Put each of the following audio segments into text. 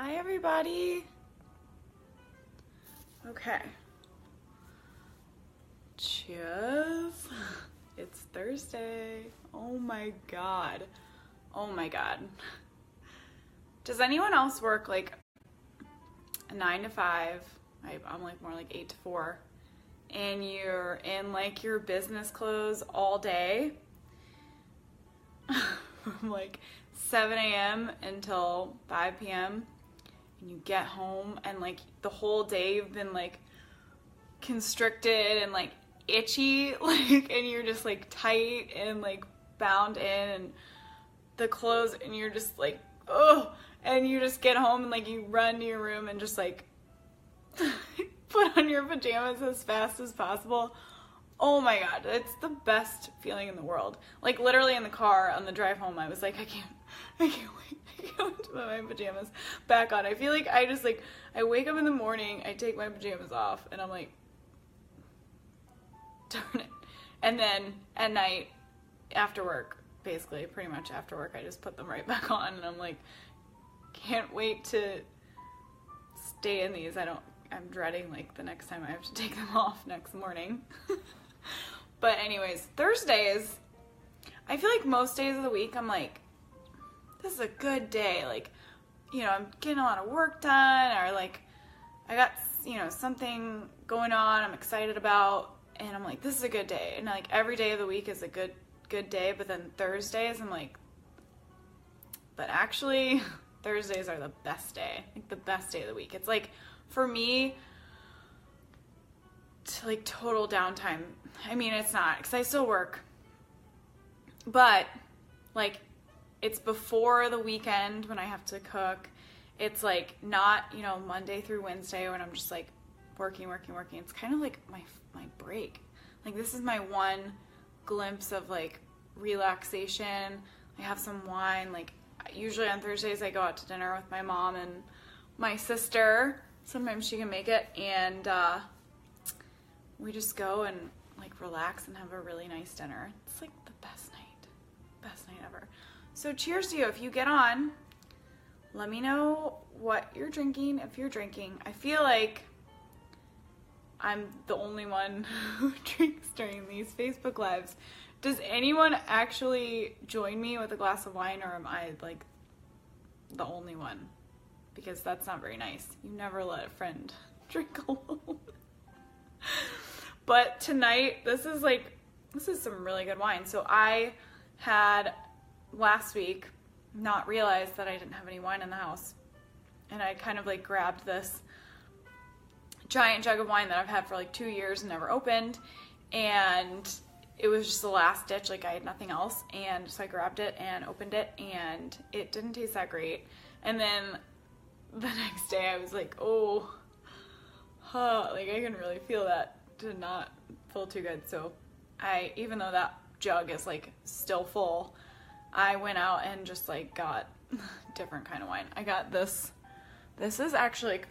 Hi everybody. Okay. Cheers. It's Thursday. Oh my god. Oh my god. Does anyone else work like a 9 to 5? I'm like more like 8 to 4. And you're in like your business clothes all day? From like 7 a.m. until 5 p.m. and you get home and like the whole day you've been like constricted and like itchy, like, and you're just like tight and like bound in and the clothes, and you're just like, oh, and you just get home and like you run to your room and just like put on your pajamas as fast as possible. Oh my god, it's the best feeling in the world. Like literally in the car on the drive home, I was like, I can't wait to put my pajamas back on. I feel like I wake up in the morning, I take my pajamas off, and I'm like, darn it. And then at night, after work, basically pretty much after work, I just put them right back on, and I'm like, can't wait to stay in these. I'm dreading like the next time I have to take them off next morning. But anyways, Thursdays, I feel like most days of the week I'm like, this is a good day. Like, you know, I'm getting a lot of work done, or like I got, you know, something going on I'm excited about, and I'm like, this is a good day. And like every day of the week is a good day, but then Thursdays I'm like, but actually Thursdays are the best day. Like the best day of the week. It's like, for me, like total downtime. I mean, it's not, because I still work, but like it's before the weekend when I have to cook. It's like not, you know, Monday through Wednesday when I'm just like working. It's kind of like my break. Like this is my one glimpse of like relaxation. I have some wine. Like usually on Thursdays I go out to dinner with my mom and my sister. Sometimes she can make it, and we just go and like relax and have a really nice dinner. It's like the best night ever. So cheers to you. If you get on, let me know what you're drinking, if you're drinking. I feel like I'm the only one who drinks during these Facebook Lives. Does anyone actually join me with a glass of wine, or am I like the only one? Because that's not very nice. You never let a friend drink alone. But tonight, this is some really good wine. So I had last week not realized that I didn't have any wine in the house. And I kind of like grabbed this giant jug of wine that I've had for like 2 years and never opened. And it was just the last ditch, like I had nothing else. And so I grabbed it and opened it, and it didn't taste that great. And then the next day I was like, oh, like I can really feel that did not feel too good. So even though that jug is like still full, I went out and just like got different kind of wine. I got this is actually like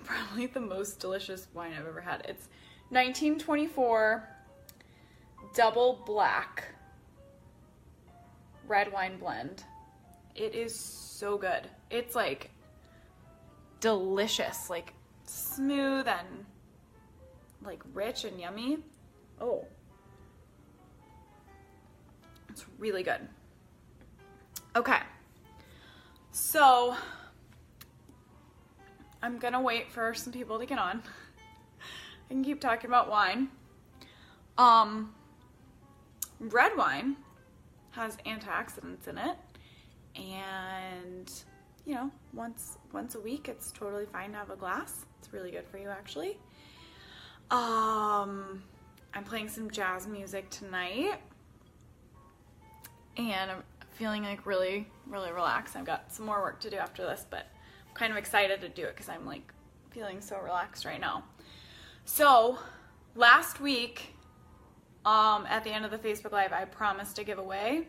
probably the most delicious wine I've ever had. It's 1924 double black red wine blend. It is so good. It's like delicious, like smooth and like rich and yummy. Oh, it's really good. Okay, so I'm gonna wait for some people to get on. I can keep talking about wine. Red wine has antioxidants in it, and you know, once a week, it's totally fine to have a glass. It's really good for you, actually. I'm playing some jazz music tonight, and I'm feeling like really, really relaxed. I've got some more work to do after this, but I'm kind of excited to do it because I'm like feeling so relaxed right now. So last week, at the end of the Facebook Live, I promised a giveaway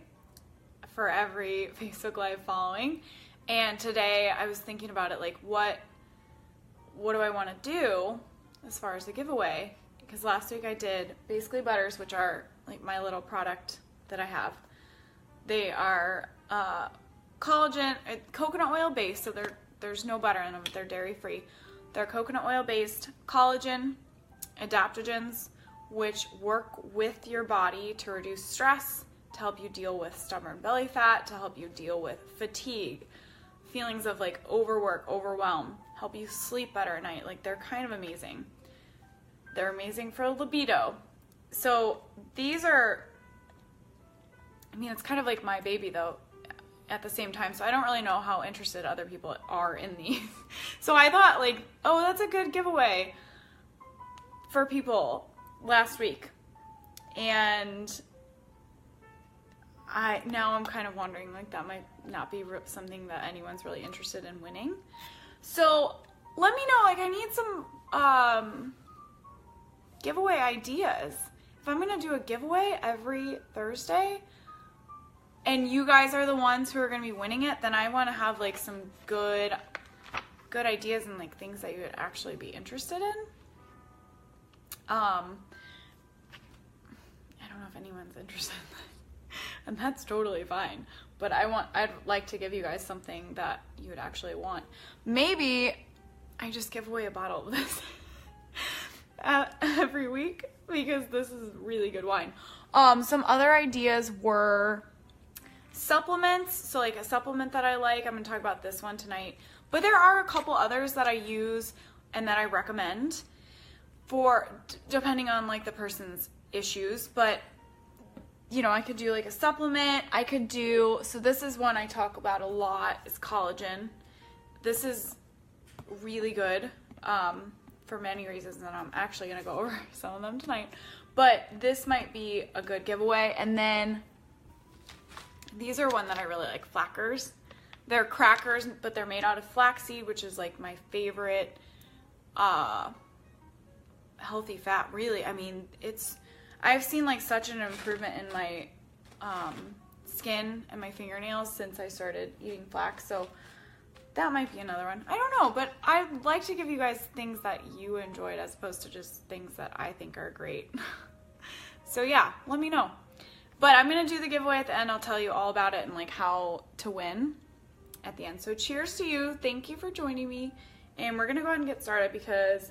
for every Facebook Live following. And today I was thinking about it, like what do I want to do as far as the giveaway? Because last week I did Basically Butters, which are like my little product that I have. They are collagen, coconut oil based, so they're there's no butter in them. They're dairy-free. They're coconut oil-based collagen adaptogens, which work with your body to reduce stress, to help you deal with stubborn belly fat, to help you deal with fatigue, feelings of like overwork, overwhelm, help you sleep better at night. Like, they're kind of amazing. They're amazing for libido. So these are, I mean, it's kind of like my baby though at the same time. So I don't really know how interested other people are in these. So I thought like, oh, that's a good giveaway for people last week. And now I'm kind of wondering, like, that might not be something that anyone's really interested in winning. So let me know, like, I need some giveaway ideas. If I'm going to do a giveaway every Thursday and you guys are the ones who are going to be winning it, then I want to have, like, some good ideas and, like, things that you would actually be interested in. I don't know if anyone's interested in that. And that's totally fine. But I'd like to give you guys something that you would actually want. Maybe I just give away a bottle of this every week because this is really good wine. Some other ideas were supplements. So like a supplement that I like, I'm going to talk about this one tonight. But there are a couple others that I use and that I recommend for depending on like the person's issues. But you know, I could do like a supplement. I could do, so this is one I talk about a lot, is collagen. This is really good for many reasons, and I'm actually going to go over some of them tonight. But this might be a good giveaway. And then these are one that I really like, Flackers. They're crackers, but they're made out of flaxseed, which is like my favorite healthy fat, really. I mean, I've seen like such an improvement in my skin and my fingernails since I started eating flax. So that might be another one. I don't know, but I'd like to give you guys things that you enjoyed as opposed to just things that I think are great. So yeah, let me know. But I'm going to do the giveaway at the end. I'll tell you all about it and like how to win at the end. So cheers to you. Thank you for joining me. And we're going to go ahead and get started because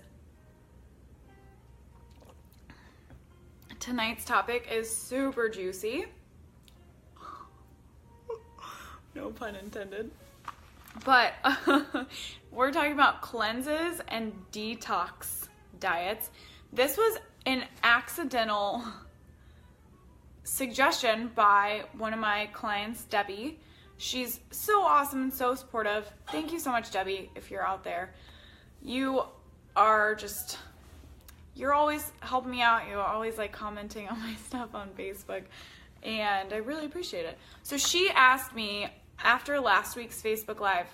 tonight's topic is super juicy. No pun intended. But we're talking about cleanses and detox diets. This was an accidental suggestion by one of my clients, Debbie. She's so awesome and so supportive. Thank you so much, Debbie, if you're out there. You are just... You're always helping me out. You're always like commenting on my stuff on Facebook, and I really appreciate it. So she asked me after last week's Facebook Live,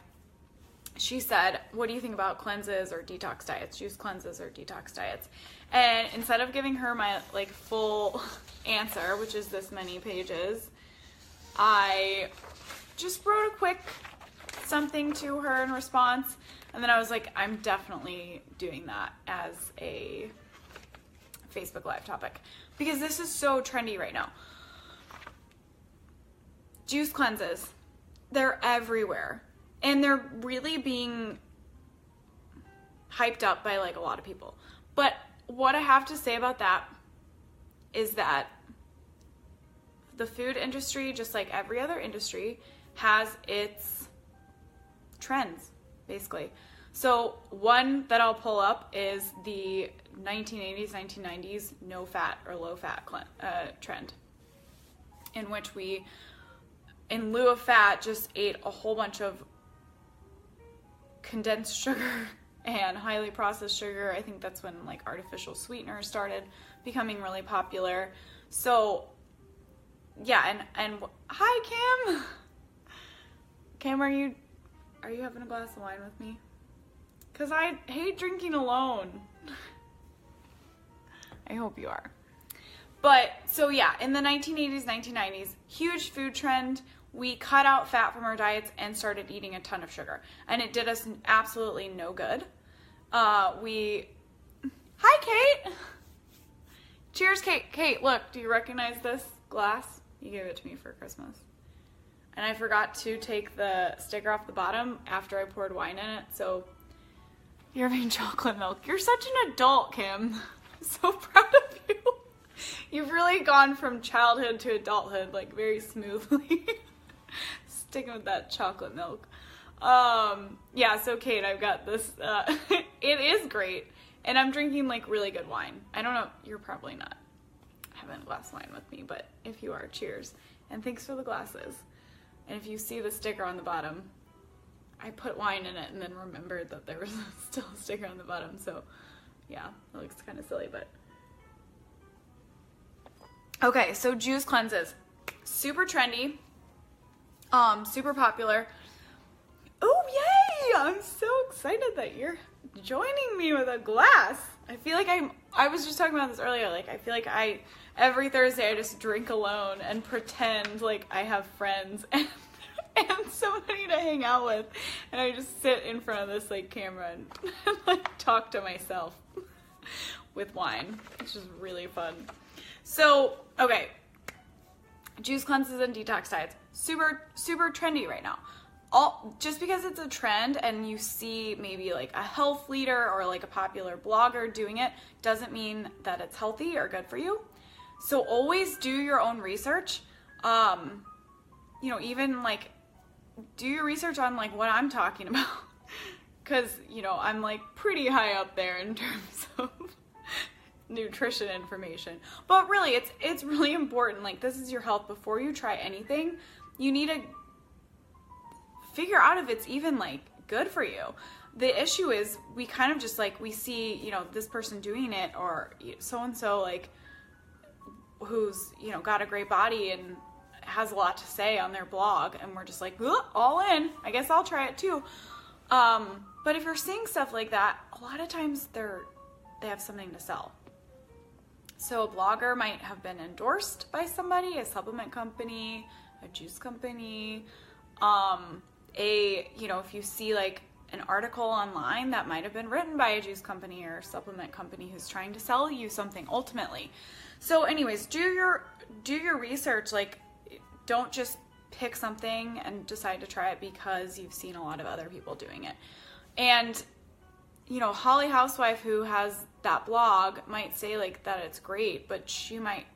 she said, what do you think about cleanses or detox diets, juice cleanses or detox diets? And instead of giving her my like full answer, which is this many pages, I just wrote a quick something to her in response. And then I was like, I'm definitely doing that as a Facebook Live topic because this is so trendy right now. Juice cleanses, they're everywhere, and they're really being hyped up by like a lot of people. But what I have to say about that is that the food industry, just like every other industry, has its trends, basically. So one that I'll pull up is the 1980s, 1990s no-fat or low-fat trend, in which we, in lieu of fat, just ate a whole bunch of condensed sugar and highly processed sugar. I think that's when like artificial sweeteners started becoming really popular. So yeah, and hi Kim. Kim, are you having a glass of wine with me? Because I hate drinking alone. I hope you are. But, so yeah, in the 1980s, 1990s, huge food trend. We cut out fat from our diets and started eating a ton of sugar. And it did us absolutely no good. Hi, Kate. Cheers, Kate. Kate, look, do you recognize this glass? You gave it to me for Christmas. and I forgot to take the sticker off the bottom after I poured wine in it, so you're having chocolate milk. You're such an adult, Kim. I'm so proud of you. You've really gone from childhood to adulthood, like, very smoothly. Sticking with that chocolate milk. Yeah, so Kate, I've got this, it is great, and I'm drinking, like, really good wine. I don't know, you're probably not having a glass of wine with me, but if you are, cheers. And thanks for the glasses. And if you see the sticker on the bottom, I put wine in it and then remembered that there was still a sticker on the bottom, so yeah, it looks kind of silly, but. Okay, so juice cleanses. Super trendy, super popular. Oh, yay! I'm so excited that you're joining me with a glass. I feel like I was just talking about this earlier, like I feel like every Thursday I just drink alone and pretend like I have friends and somebody to hang out with, and I just sit in front of this like camera and like talk to myself with wine, which is really fun. So, okay, juice cleanses and detox diets, super trendy right now. Just because it's a trend and you see maybe like a health leader or like a popular blogger doing it doesn't mean that it's healthy or good for you. So always do your own research. You know, even like do your research on like what I'm talking about, because you know I'm like pretty high up there in terms of nutrition information. But really, it's really important. Like, this is your health. Before you try anything, you need to figure out if it's even like good for you. The issue is we kind of just like, we see, you know, this person doing it, or so and so like who's, you know, got a great body and has a lot to say on their blog, and we're just like, all in, I guess I'll try it too. But if you're seeing stuff like that, a lot of times they have something to sell. So a blogger might have been endorsed by somebody, a supplement company, a juice company, you know, if you see like an article online that might have been written by a juice company or supplement company who's trying to sell you something ultimately. So anyways, do your research. Like, don't just pick something and decide to try it because you've seen a lot of other people doing it. And, you know, Holly Housewife, who has that blog, might say like that it's great, but she might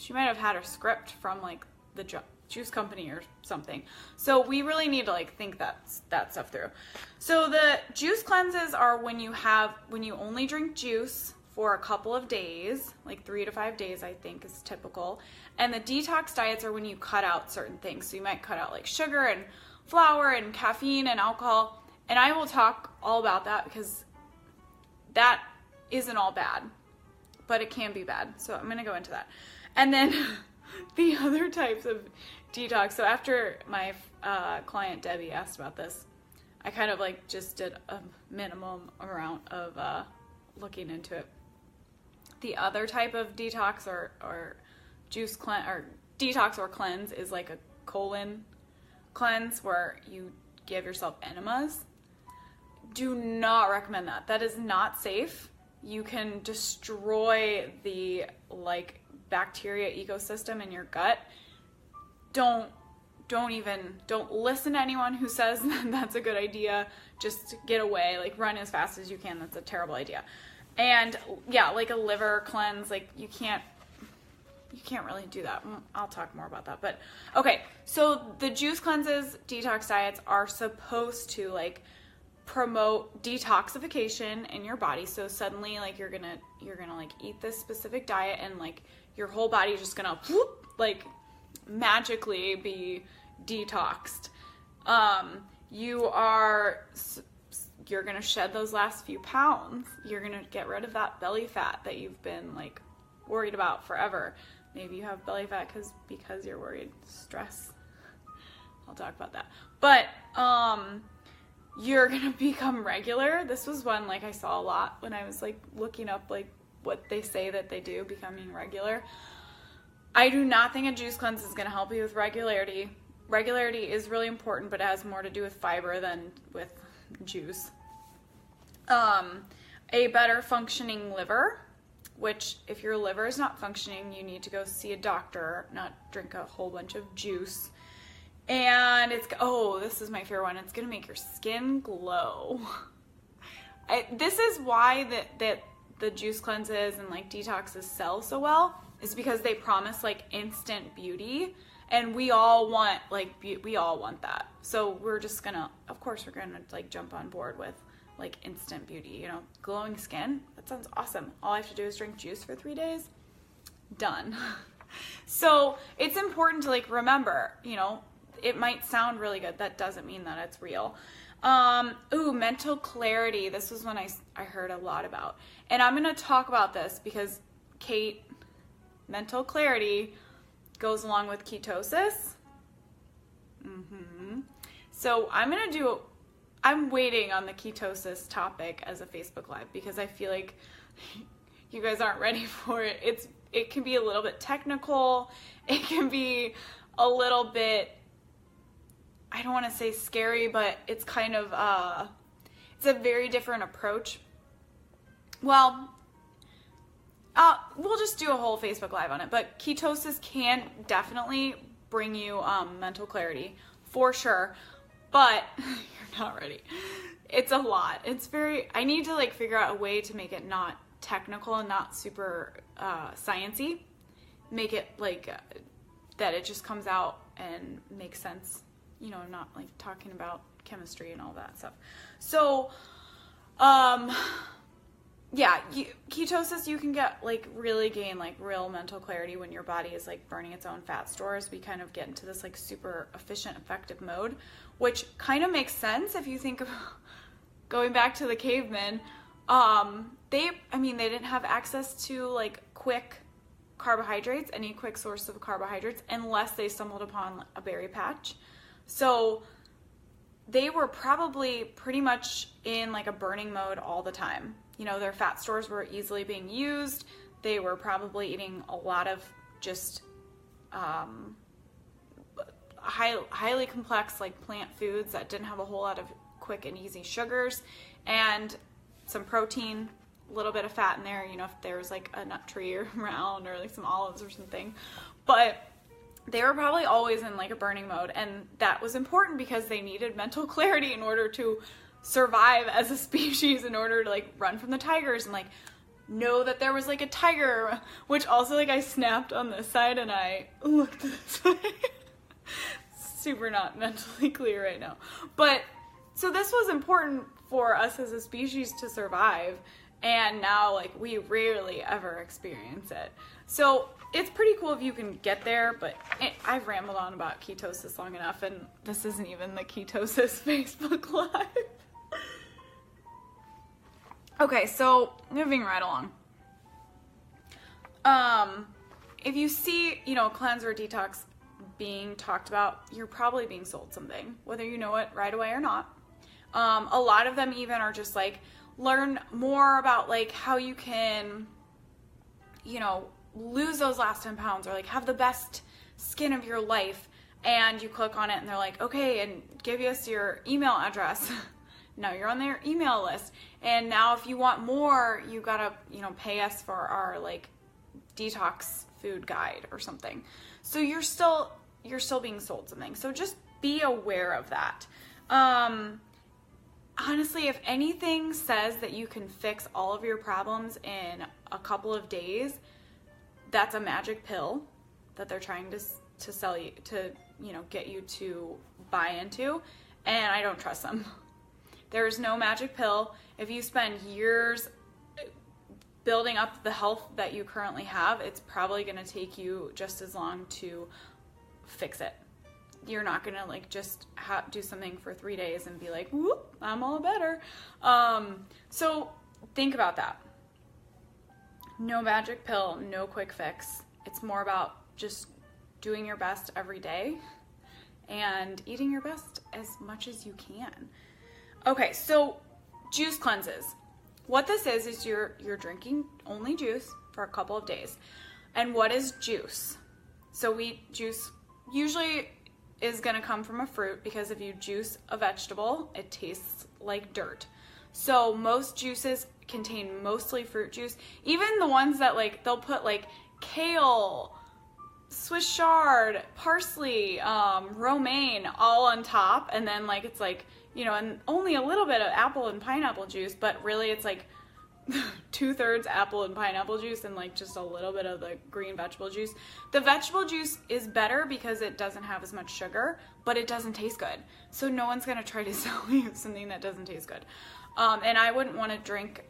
have had her script from like the juice company or something. So we really need to like think that stuff through. So the juice cleanses are when you only drink juice for a couple of days, like 3 to 5 days, I think is typical. And the detox diets are when you cut out certain things. So you might cut out like sugar and flour and caffeine and alcohol. And I will talk all about that because that isn't all bad, but it can be bad. So I'm going to go into that. And then the other types of detox. So after my client Debbie asked about this, I kind of like just did a minimum amount of looking into it. The other type of detox or juice cleanse or detox or cleanse is like a colon cleanse where you give yourself enemas. Do not recommend that. That is not safe. You can destroy the like bacteria ecosystem in your gut. Don't listen to anyone who says that that's a good idea. Just get away, like run as fast as you can. That's a terrible idea. And yeah, like a liver cleanse, like you can't really do that. I'll talk more about that. But okay, so the juice cleanses, detox diets are supposed to like promote detoxification in your body. So suddenly like you're gonna like eat this specific diet and like your whole body is just gonna whoop, like magically be detoxed. You're gonna shed those last few pounds. You're gonna get rid of that belly fat that you've been like worried about forever. Maybe you have belly fat because you're worried. Stress. I'll talk about that. But you're gonna become regular. This was one like I saw a lot when I was like looking up like what they say that they do, becoming regular. I do not think a juice cleanse is gonna help you with regularity. Regularity is really important, but it has more to do with fiber than with juice. A better functioning liver, which if your liver is not functioning, you need to go see a doctor, not drink a whole bunch of juice. And this is my favorite one. It's going to make your skin glow. This is why that the juice cleanses and like detoxes sell so well, is because they promise like instant beauty, and we all want that. So we're just gonna, of course, we're gonna like jump on board with like instant beauty, you know, glowing skin. That sounds awesome. All I have to do is drink juice for 3 days. Done. So it's important to like remember, you know, it might sound really good. That doesn't mean that it's real. Mental clarity. This was one I heard a lot about. And I'm going to talk about this because Kate, mental clarity goes along with ketosis. So I'm waiting on the ketosis topic as a Facebook Live because I feel like you guys aren't ready for it. It can be a little bit technical. It can be a little bit, I don't want to say scary, but it's kind of, it's a very different approach. Well, we'll just do a whole Facebook Live on it, but ketosis can definitely bring you mental clarity, for sure, but you're not ready. It's a lot. I need to like figure out a way to make it not technical and not super sciencey. Make it like that it just comes out and makes sense. You know, not like talking about chemistry and all that stuff. So, ketosis, you can get really gain real mental clarity when your body is burning its own fat stores. We kind of get into this super efficient, effective mode, which kind of makes sense if you think of going back to the cavemen. They didn't have access to quick carbohydrates, any quick source of carbohydrates, unless they stumbled upon a berry patch. So they were probably pretty much in a burning mode all the time. You know, their fat stores were easily being used. They were probably eating a lot of just highly complex plant foods that didn't have a whole lot of quick and easy sugars, and some protein, a little bit of fat in there, you know, if there was a nut tree around or some olives or something. But they were probably always in a burning mode, and that was important because they needed mental clarity in order to survive as a species, in order to run from the tigers and know that there was a tiger, which also I snapped on this side and I looked this way. Super not mentally clear right now. But so this was important for us as a species to survive, and now we rarely ever experience it. So it's pretty cool if you can get there, but I've rambled on about ketosis long enough, and this isn't even the ketosis Facebook Live. Okay, so moving right along. If you see, cleanse or detox being talked about, you're probably being sold something, whether you know it right away or not. A lot of them even are just learn more about how you can, lose those last 10 pounds, or have the best skin of your life. And you click on it and they're okay, and give us your email address. Now you're on their email list. And now if you want more, you gotta, pay us for our detox food guide or something. So you're still being sold something. So just be aware of that. Honestly, if anything says that you can fix all of your problems in a couple of days, that's a magic pill that they're trying to sell you, to, get you to buy into, and I don't trust them. There's no magic pill. If you spend years building up the health that you currently have, it's probably going to take you just as long to fix it. You're not going to just do something for 3 days and be whoop, I'm all better. So think about that. No magic pill, no quick fix. It's more about just doing your best every day and eating your best as much as you can. Okay, so juice cleanses. What this is you're drinking only juice for a couple of days. And what is juice? So juice usually is going to come from a fruit, because if you juice a vegetable, it tastes like dirt. So most juices contain mostly fruit juice. Even the ones that they'll put kale Swiss chard, parsley, romaine, all on top, and then like it's like, you know, and only a little bit of apple and pineapple juice, but really it's like 2/3 apple and pineapple juice and like just a little bit of the green vegetable juice. The vegetable juice is better because it doesn't have as much sugar, but it doesn't taste good. So no one's gonna try to sell you something that doesn't taste good. And I wouldn't want to drink,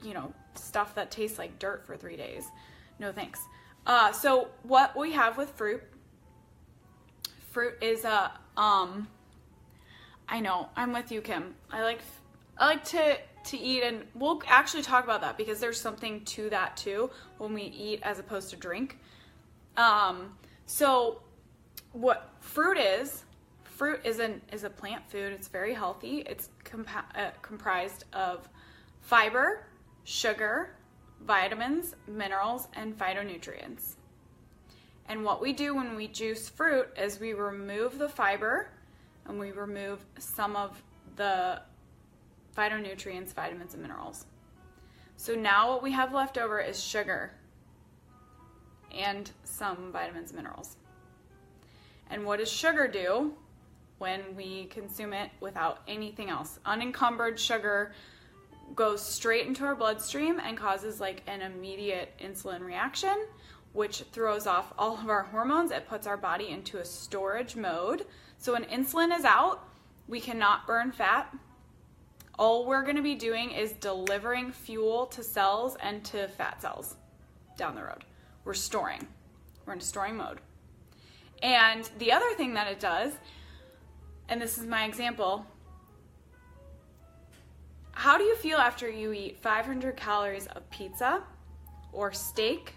you know, stuff that tastes like dirt for 3 days. No thanks. So what we have with fruit is I know, I'm with you, Kim. I like to eat, and we'll actually talk about that because there's something to that too when we eat as opposed to drink. So what fruit is a plant food. It's very healthy. It's comprised of fiber, sugar, vitamins, minerals, and phytonutrients. And what we do when we juice fruit is we remove the fiber and we remove some of the phytonutrients, vitamins, and minerals. So now what we have left over is sugar and some vitamins and minerals. And what does sugar do when we consume it without anything else? Unencumbered sugar goes straight into our bloodstream and causes like an immediate insulin reaction, which throws off all of our hormones. It puts our body into a storage mode. So when insulin is out, we cannot burn fat. All we're going to be doing is delivering fuel to cells and to fat cells down the road. We're storing. We're in a storing mode. And the other thing that it does, and this is my example, how do you feel after you eat 500 calories of pizza or steak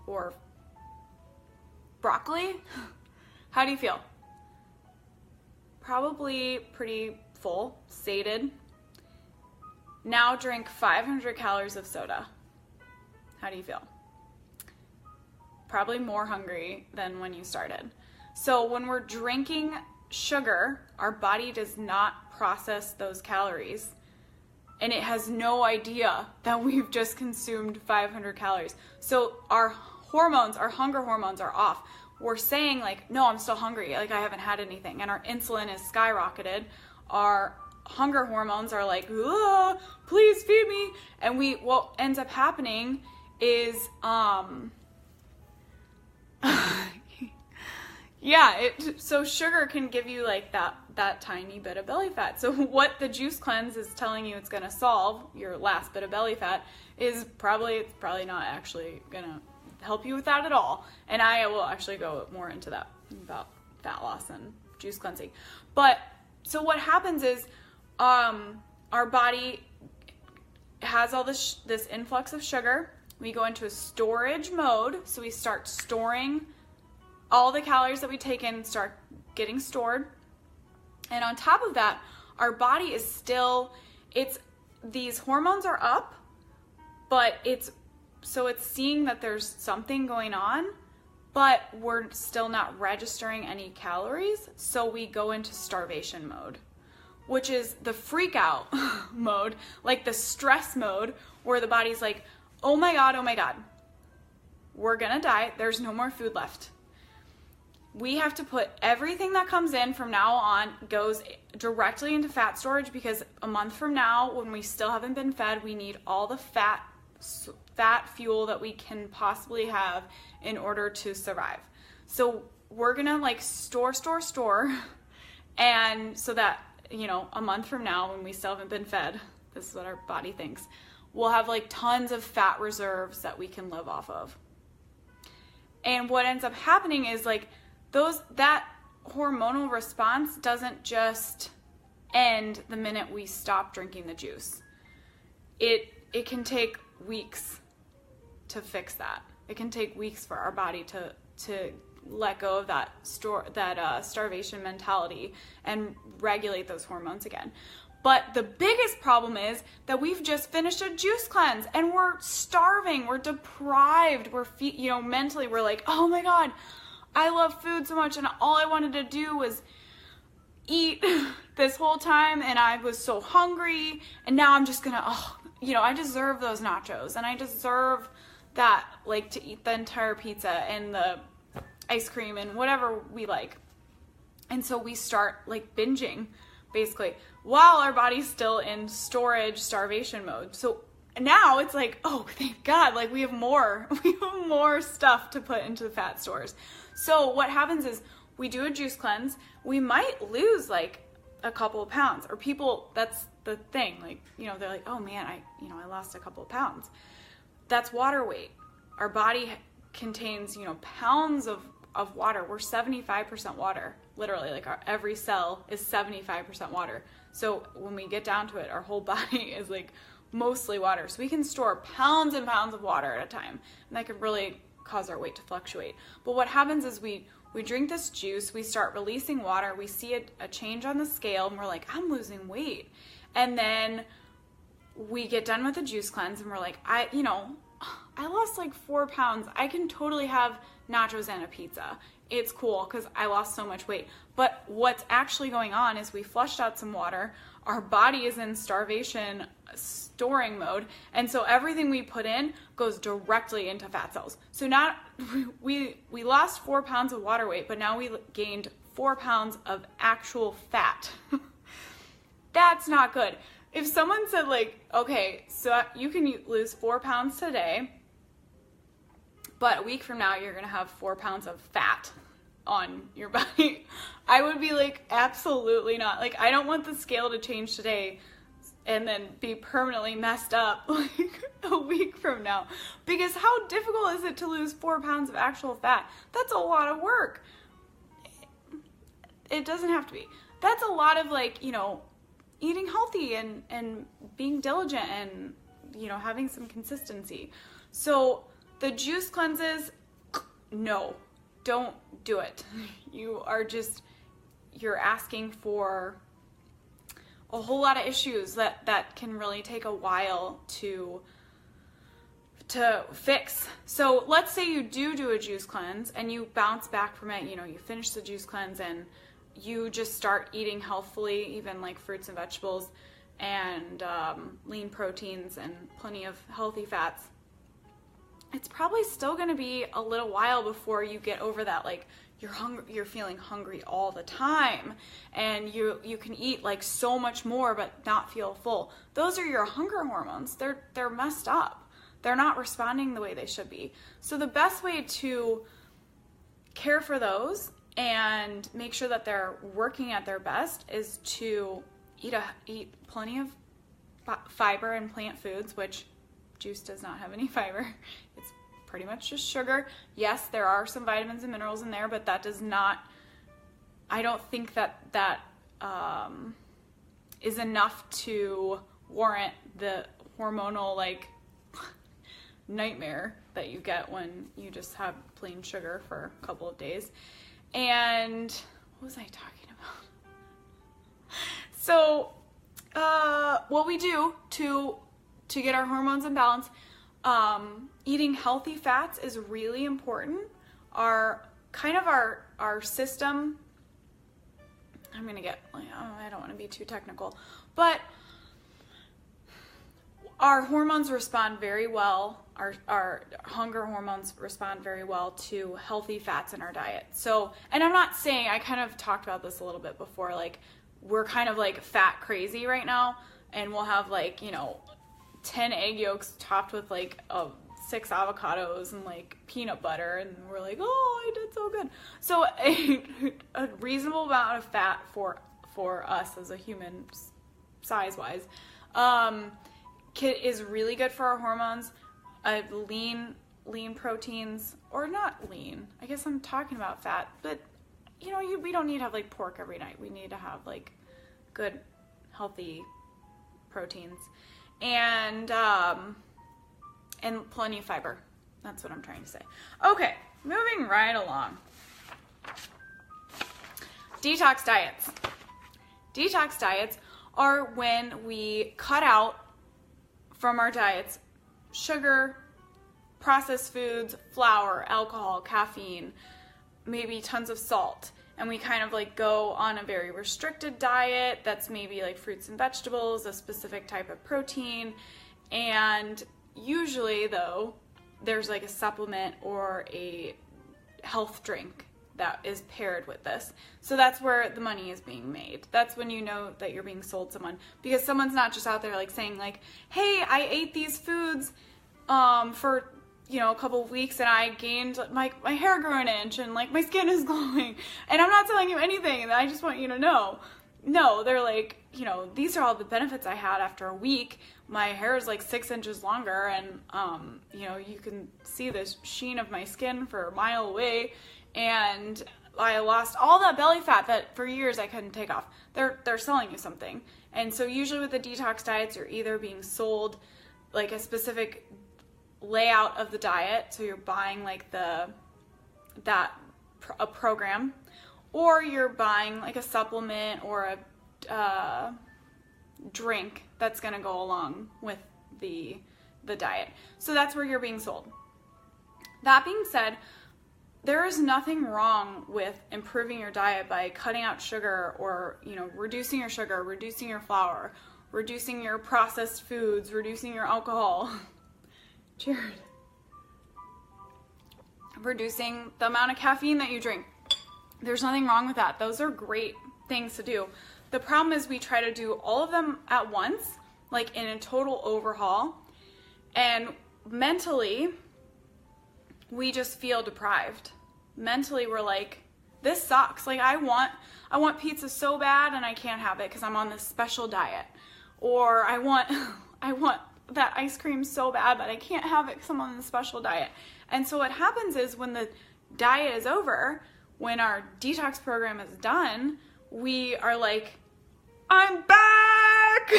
or broccoli? How do you feel? Probably pretty full, sated. Now drink 500 calories of soda. How do you feel? Probably more hungry than when you started. So when we're drinking sugar, our body does not process those calories, and it has no idea that we've just consumed 500 calories. So our hormones, our hunger hormones are off. We're saying like, no, I'm still hungry, like I haven't had anything, and our insulin is skyrocketed. Our hunger hormones are like, please feed me. And what ends up happening is, so sugar can give you like that tiny bit of belly fat. So what the juice cleanse is telling you it's gonna solve, your last bit of belly fat, is it's probably not actually gonna help you with that at all. And I will actually go more into that about fat loss and juice cleansing. But so what happens is our body has all this influx of sugar. We go into a storage mode, so we start storing all the calories that we take in, start getting stored. And on top of that, our body is still, these hormones are up, but it's seeing that there's something going on, but we're still not registering any calories. So we go into starvation mode, which is the freak out mode, like the stress mode, where the body's like, oh my God, we're gonna die. There's no more food left. We have to put everything that comes in from now on goes directly into fat storage, because a month from now, when we still haven't been fed, we need all the fat fuel that we can possibly have in order to survive. So we're gonna like store, and so that, you know, a month from now when we still haven't been fed, this is what our body thinks, we'll have like tons of fat reserves that we can live off of. And what ends up happening is like that hormonal response doesn't just end the minute we stop drinking the juice. It can take weeks to fix that. It can take weeks for our body to let go of that starvation mentality and regulate those hormones again. But the biggest problem is that we've just finished a juice cleanse and we're starving, we're deprived, mentally we're like, oh my God, I love food so much, and all I wanted to do was eat this whole time, and I was so hungry, and now I'm just gonna, I deserve those nachos, and I deserve that like to eat the entire pizza and the ice cream and whatever we like. And so we start like binging basically while our body's still in storage starvation mode. So now it's like, oh, thank God, like we have more stuff to put into the fat stores. So what happens is we do a juice cleanse. We might lose like a couple of pounds, or people, that's the thing, like, you know, they're like, oh man, I lost a couple of pounds. That's water weight. Our body contains, pounds of water. We're 75% water, literally, like every cell is 75% water. So when we get down to it, our whole body is like mostly water. So we can store pounds and pounds of water at a time, and that could really cause our weight to fluctuate. But what happens is we drink this juice, we start releasing water, we see a change on the scale, and we're like, I'm losing weight. And then we get done with the juice cleanse, and we're like, I lost like 4 pounds. I can totally have nachos and a pizza. It's cool because I lost so much weight. But what's actually going on is we flushed out some water. Our body is in starvation storing mode. And so everything we put in goes directly into fat cells. So now we lost 4 pounds of water weight, but now we gained 4 pounds of actual fat. That's not good. If someone said like, okay, so you can lose 4 pounds today, but a week from now you're gonna have 4 pounds of fat on your body, I would be like, absolutely not. Like, I don't want the scale to change today and then be permanently messed up like a week from now. Because how difficult is it to lose 4 pounds of actual fat? That's a lot of work. It doesn't have to be. That's a lot of like, eating healthy and being diligent and, having some consistency. So the juice cleanses, no, don't do it. You're asking for a whole lot of issues that can really take a while to fix. So let's say you do a juice cleanse and you bounce back from it, you finish the juice cleanse and you just start eating healthfully, even like fruits and vegetables and lean proteins and plenty of healthy fats. It's probably still going to be a little while before you get over that, like you're feeling hungry all the time and you can eat like so much more but not feel full. Those are your hunger hormones. They're messed up. They're not responding the way they should be. So the best way to care for those and make sure that they're working at their best is to eat plenty of fiber and plant foods, which juice does not have any fiber. It's pretty much just sugar. Yes, there are some vitamins and minerals in there, but that does not, I don't think that is enough to warrant the hormonal like nightmare that you get when you just have plain sugar for a couple of days. And what was I talking about? So what we do to get our hormones in balance, eating healthy fats is really important. Our system, I don't want to be too technical, but our hormones respond very well. Our hunger hormones respond very well to healthy fats in our diet. So, and I'm not saying, I kind of talked about this a little bit before, like we're kind of like fat crazy right now, and we'll have like, 10 egg yolks topped with like 6 avocados and like peanut butter, and we're like, oh, I did so good. So a reasonable amount of fat for us as a human, size-wise, is really good for our hormones. Lean proteins, or not lean, I guess I'm talking about fat, but we don't need to have like pork every night. We need to have like good, healthy proteins and plenty of fiber. That's what I'm trying to say. Okay, moving right along. Detox diets. Detox diets are when we cut out from our diets sugar, processed foods, flour, alcohol, caffeine, maybe tons of salt, and we kind of like go on a very restricted diet that's maybe like fruits and vegetables, a specific type of protein. And usually though, there's like a supplement or a health drink that is paired with this. So that's where the money is being made. That's when you know that you're being sold someone, because someone's not just out there like saying like, hey, I ate these foods for, you know, a couple of weeks and I gained, my hair grew an inch and like my skin is glowing and I'm not telling you anything and I just want you to know. No, they're like, you know, these are all the benefits I had after a week. My hair is like 6 inches longer and, you know, you can see the sheen of my skin for a mile away, and I lost all that belly fat that for years I couldn't take off. They're selling you something. And so usually with the detox diets, you're either being sold like a specific layout of the diet, so you're buying like a program, or you're buying like a supplement or a drink that's going to go along with the diet. So that's where you're being sold. That being said, there is nothing wrong with improving your diet by cutting out sugar, or, you know, reducing your sugar, reducing your flour, reducing your processed foods, reducing your alcohol. Jared. Reducing the amount of caffeine that you drink. There's nothing wrong with that. Those are great things to do. The problem is we try to do all of them at once, like in a total overhaul, and mentally we just feel deprived. Mentally we're like, this sucks. Like I want pizza so bad and I can't have it because I'm on this special diet. Or I want that ice cream so bad but I can't have it because I'm on this special diet. And so what happens is when the diet is over, when our detox program is done, we are like, I'm back!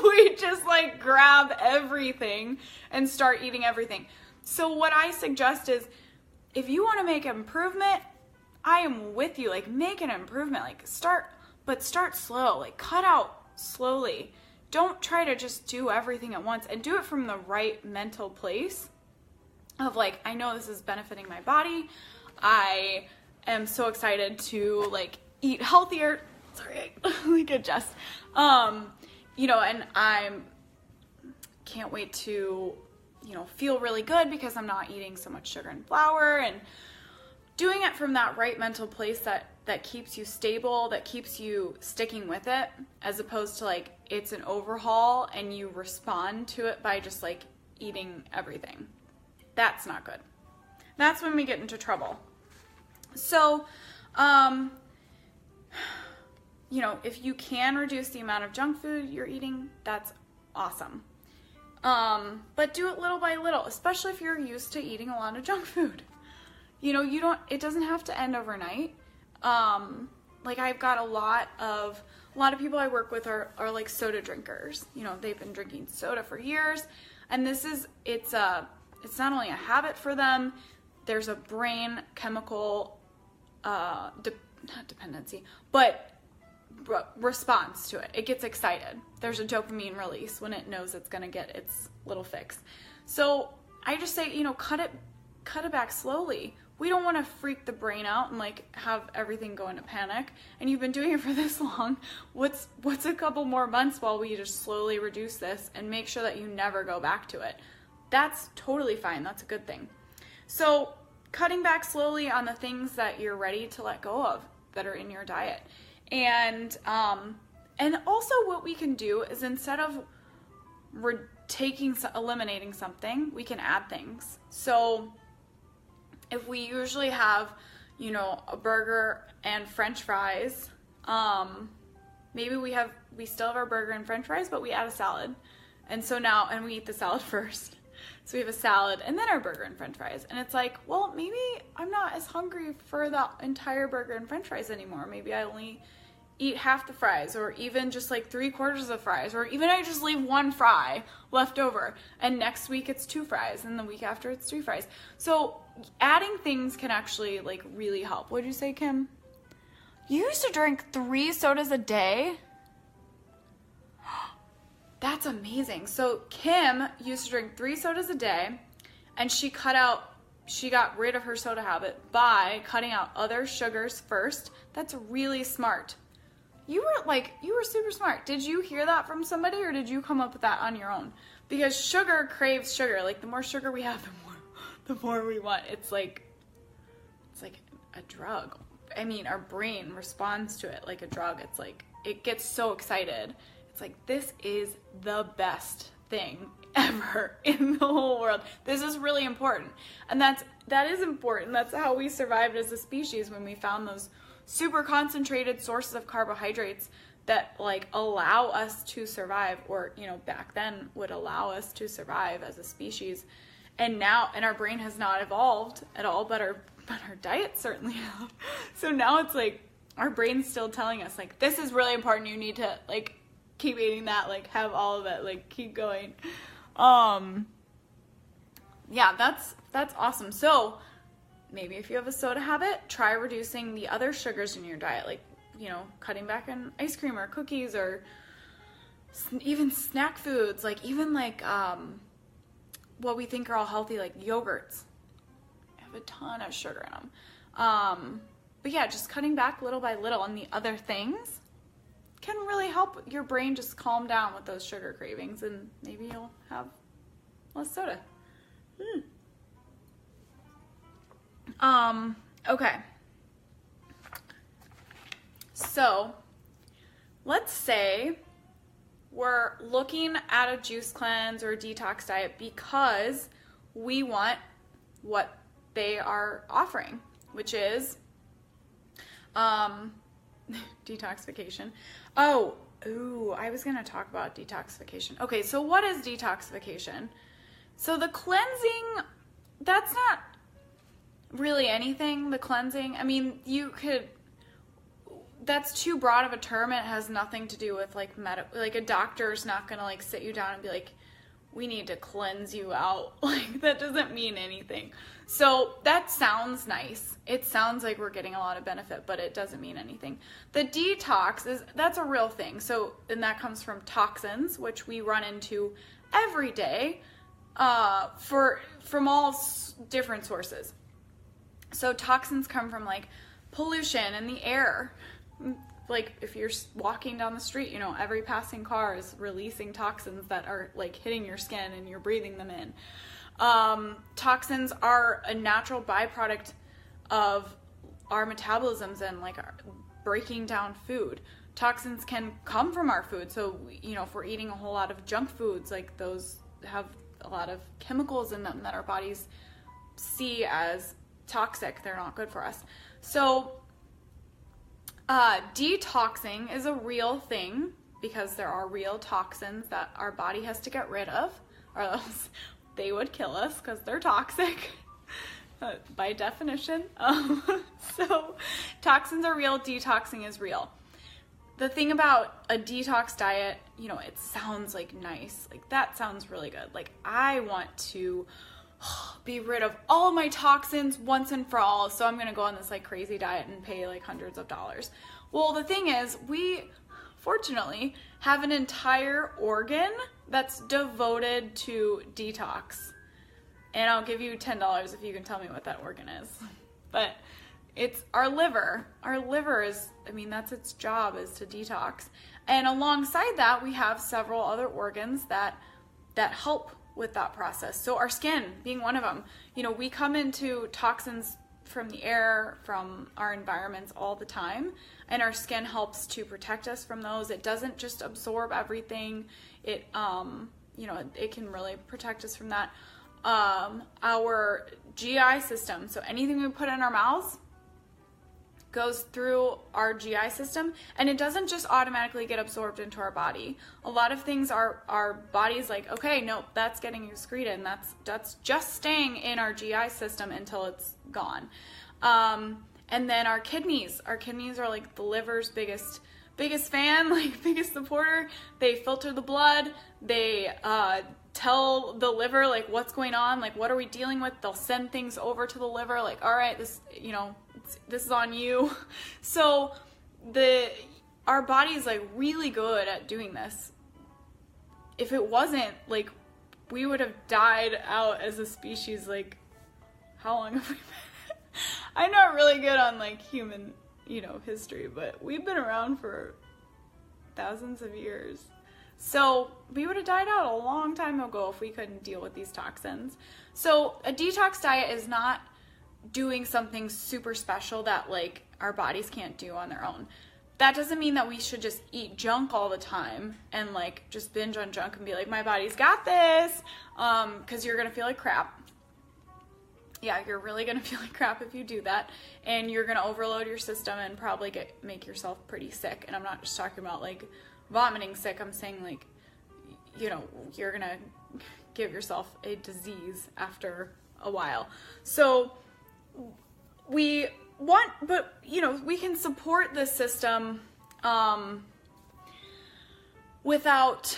We just like grab everything and start eating everything. So what I suggest is, if you want to make an improvement, I am with you. Like, make an improvement. Like, start slow. Like, cut out slowly. Don't try to just do everything at once, and do it from the right mental place of like, I know this is benefiting my body. I am so excited to like eat healthier. Sorry, like adjust. You know, and can't wait to, you know, feel really good because I'm not eating so much sugar and flour, and doing it from that right mental place that keeps you stable, that keeps you sticking with it, as opposed to like it's an overhaul and you respond to it by just like eating everything. That's not good. That's when we get into trouble. So, you know, if you can reduce the amount of junk food you're eating, that's awesome. But do it little by little, especially if you're used to eating a lot of junk food. You know, it doesn't have to end overnight. Like I've got a lot of people I work with are like soda drinkers. You know, they've been drinking soda for years, and it's not only a habit for them, there's a brain chemical, not dependency, but response to it. It gets excited. There's a dopamine release when it knows it's going to get its little fix. So I just say, you know, cut it back slowly. We don't want to freak the brain out and like have everything go into panic. And you've been doing it for this long. What's a couple more months while we just slowly reduce this and make sure that you never go back to it? That's totally fine. That's a good thing. So cutting back slowly on the things that you're ready to let go of that are in your diet. And also what we can do is, instead of eliminating something, we can add things. So if we usually have, you know, a burger and French fries, maybe we still have our burger and French fries, but we add a salad. And so now, and we eat the salad first. So we have a salad and then our burger and French fries. And it's like, well, maybe I'm not as hungry for the entire burger and French fries anymore. Maybe I only eat half the fries, or even just like 3/4 of fries, or even I just leave one fry left over, and next week it's 2 fries, and the week after it's 3 fries. So adding things can actually like really help. What did you say, Kim? You used to drink 3 sodas a day? That's amazing. So Kim used to drink 3 sodas a day, and she got rid of her soda habit by cutting out other sugars first. That's really smart. You were super smart. Did you hear that from somebody, or did you come up with that on your own? Because sugar craves sugar. Like, the more sugar we have, the more we want. It's like a drug. I mean, our brain responds to it like a drug. It's like, it gets so excited. It's like, this is the best thing ever in the whole world. This is really important. And that is important. That's how we survived as a species, when we found those super concentrated sources of carbohydrates that like allow us to survive, or, you know, back then would allow us to survive as a species. And our brain has not evolved at all, but our diet certainly have. So now it's like, our brain's still telling us, like, this is really important. You need to, like, keep eating that, like, have all of it, like, keep going. Yeah, that's awesome. So maybe if you have a soda habit, try reducing the other sugars in your diet, like, you know, cutting back on ice cream or cookies, or even snack foods, like even like what we think are all healthy, like yogurts, have a ton of sugar in them. But yeah, just cutting back little by little on the other things can really help your brain just calm down with those sugar cravings, and maybe you'll have less soda. Okay. So let's say we're looking at a juice cleanse or a detox diet because we want what they are offering, which is detoxification. I was going to talk about detoxification. Okay, so what is detoxification? So the cleansing, that's not really anything. The cleansing, I mean, that's too broad of a term. It has nothing to do with like like a doctor's not going to like sit you down and be like, we need to cleanse you out. Like, that doesn't mean anything. So that sounds nice. It sounds like we're getting a lot of benefit, but it doesn't mean anything. The detox that's a real thing. So, and that comes from toxins, which we run into every day, from all different sources. So toxins come from like pollution in the air. Like if you're walking down the street, you know, every passing car is releasing toxins that are like hitting your skin and you're breathing them in. Toxins are a natural byproduct of our metabolisms and like breaking down food. Toxins can come from our food. So, you know, if we're eating a whole lot of junk foods, like those have a lot of chemicals in them that our bodies see as toxic. They're not good for us. So detoxing is a real thing because there are real toxins that our body has to get rid of, or else they would kill us because they're toxic by definition. So toxins are real, detoxing is real. The thing about a detox diet, you know, it sounds like nice. Like that sounds really good. Like I want to be rid of all of my toxins once and for all, so I'm gonna go on this like crazy diet and pay like hundreds of dollars. Well, the thing is, we fortunately have an entire organ that's devoted to detox, and I'll give you $10 if you can tell me what that organ is. But it's our liver. Our liver is, I mean, that's its job, is to detox. And alongside that, we have several other organs that help with that process. So our skin being one of them. You know, we come into toxins from the air, from our environments all the time, and our skin helps to protect us from those. It doesn't just absorb everything. It, you know, it can really protect us from that. Our GI system, so anything we put in our mouths goes through our GI system, and it doesn't just automatically get absorbed into our body. A lot of things our body's like, okay, nope, that's getting excreted, and that's just staying in our GI system until it's gone. And then our kidneys are like the liver's biggest fan, like biggest supporter. They filter the blood. They tell the liver like what's going on, like what are we dealing with. They'll send things over to the liver, like, all right, this, you know, this is on you. So our body is like really good at doing this. If it wasn't, like, we would have died out as a species. Like, how long have we been? I'm not really good on like human, you know, history, but we've been around for thousands of years. So we would have died out a long time ago if we couldn't deal with these toxins. So a detox diet is not doing something super special that like our bodies can't do on their own. That doesn't mean that we should just eat junk all the time and like just binge on junk and be like, my body's got this, because you're gonna feel like crap. Yeah, you're really gonna feel like crap if you do that, and you're gonna overload your system and probably make yourself pretty sick. And I'm not just talking about like vomiting sick. I'm saying like, you know, you're gonna give yourself a disease after a while. So we want, but you know, we can support this system without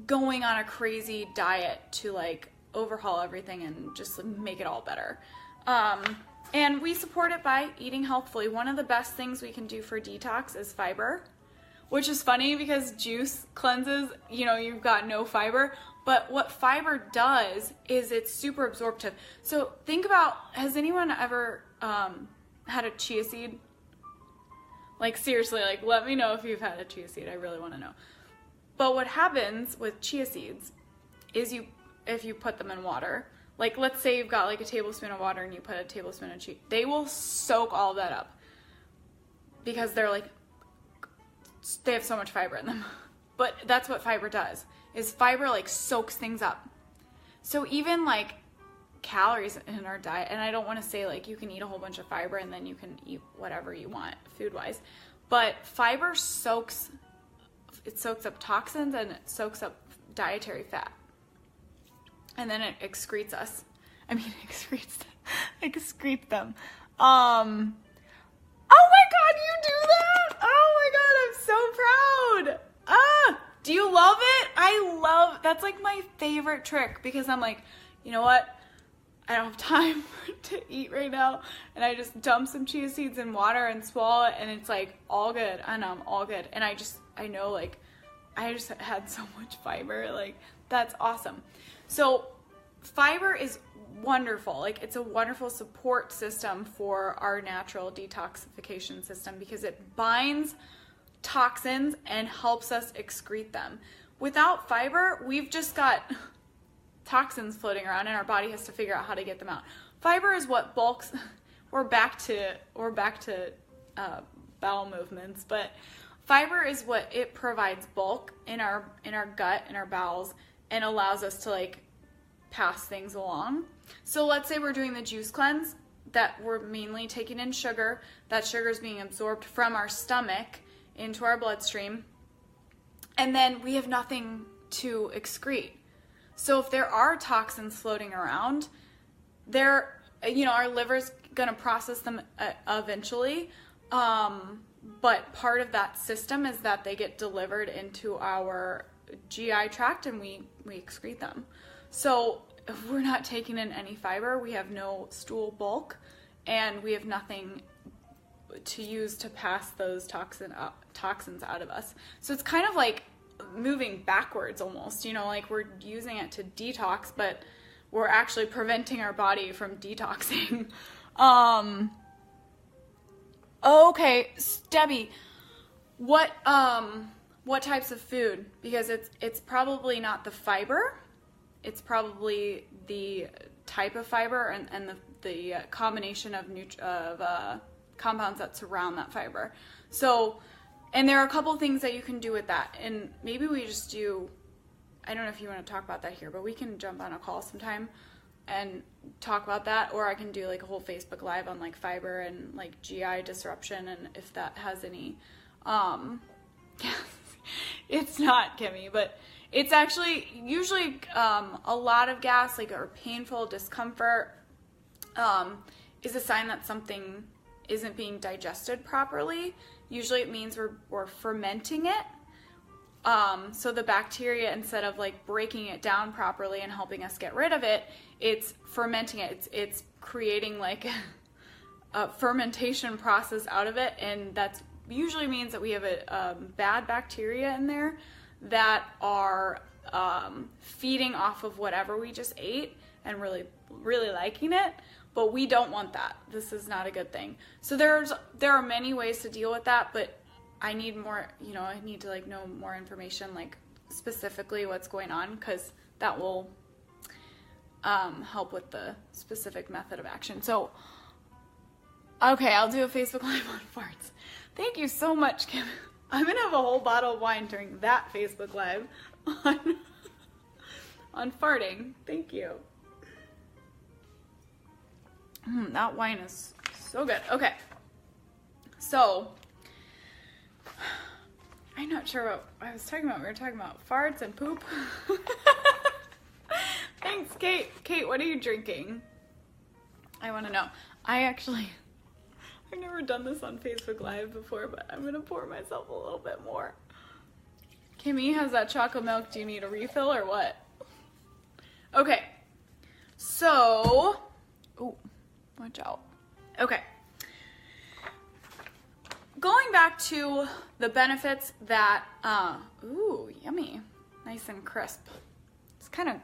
going on a crazy diet to like overhaul everything and just make it all better. And we support it by eating healthfully. One of the best things we can do for detox is fiber, which is funny because juice cleanses, you know, you've got no fiber, but what fiber does is it's super absorptive. So think about, has anyone ever had a chia seed? Like seriously, like let me know if you've had a chia seed. I really want to know. But what happens with chia seeds is if you put them in water, like let's say you've got like a tablespoon of water and you put a tablespoon of chia, they will soak all of that up because they have so much fiber in them. But that's what fiber does, is fiber like soaks things up. So even like calories in our diet, and I don't want to say like you can eat a whole bunch of fiber and then you can eat whatever you want food wise, but fiber soaks up toxins and it soaks up dietary fat, and then it excretes them. Oh my god, you do that? Oh my god, I'm so proud. Do you love it? That's like my favorite trick, because I'm like, you know what? I don't have time to eat right now, and I just dump some chia seeds in water and swallow it, and it's like all good, and I'm all good. And I know like I just had so much fiber, like that's awesome. So fiber is wonderful. Like it's a wonderful support system for our natural detoxification system because it binds toxins and helps us excrete them. Without fiber, we've just got toxins floating around and our body has to figure out how to get them out. Fiber is what bulks. We're back to bowel movements, but fiber is what it provides bulk in our gut, in our bowels, and allows us to like pass things along. So let's say we're doing the juice cleanse, that we're mainly taking in sugar. That sugar is being absorbed from our stomach into our bloodstream, and then we have nothing to excrete. So if there are toxins floating around, our liver's gonna process them eventually. But part of that system is that they get delivered into our GI tract and we excrete them. So if we're not taking in any fiber, we have no stool bulk, and we have nothing to use to pass those toxins out of us. So it's kind of like moving backwards almost, like we're using it to detox, but we're actually preventing our body from detoxing. Okay, Debbie, what types of food? Because it's probably not the fiber, it's probably the type of fiber and the combination of compounds that surround that fiber. So, and there are a couple things that you can do with that, and maybe we just do, I don't know if you want to talk about that here, but we can jump on a call sometime and talk about that, or I can do like a whole Facebook Live on like fiber and like GI disruption, and if that has any, it's not, Kimmy, but it's actually usually a lot of gas, like, or painful discomfort is a sign that something isn't being digested properly. Usually it means we're fermenting it. So the bacteria, instead of like breaking it down properly and helping us get rid of it, it's fermenting it. It's creating like a fermentation process out of it, and that usually means that we have a bad bacteria in there that are feeding off of whatever we just ate and really, really liking it. But we don't want that. This is not a good thing. So there are many ways to deal with that, but I need more, I need to like know more information like specifically what's going on, because that will help with the specific method of action. So, okay, I'll do a Facebook Live on farts. Thank you so much, Kim. I'm gonna have a whole bottle of wine during that Facebook Live on farting. Thank you. That wine is so good. Okay, so I'm not sure what I was talking about. We were talking about farts and poop. Thanks, Kate. Kate, what are you drinking? I want to know. I've never done this on Facebook Live before, but I'm going to pour myself a little bit more. Kimmy, has that chocolate milk? Do you need a refill or what? Okay. So, oh, watch out. Okay. Going back to the benefits that, ooh, yummy. Nice and crisp. It's kind of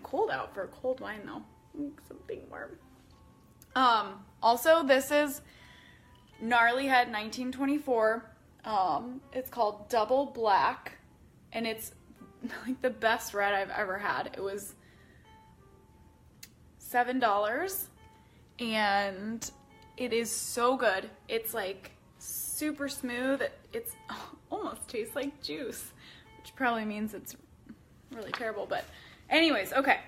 cold out for a cold wine though. Something warm. Also, this is Gnarly Head 1924. It's called Double Black, and it's like the best red I've ever had. It was $7, and it is so good. It's like super smooth. It's almost tastes like juice, which probably means it's really terrible, but anyways, okay.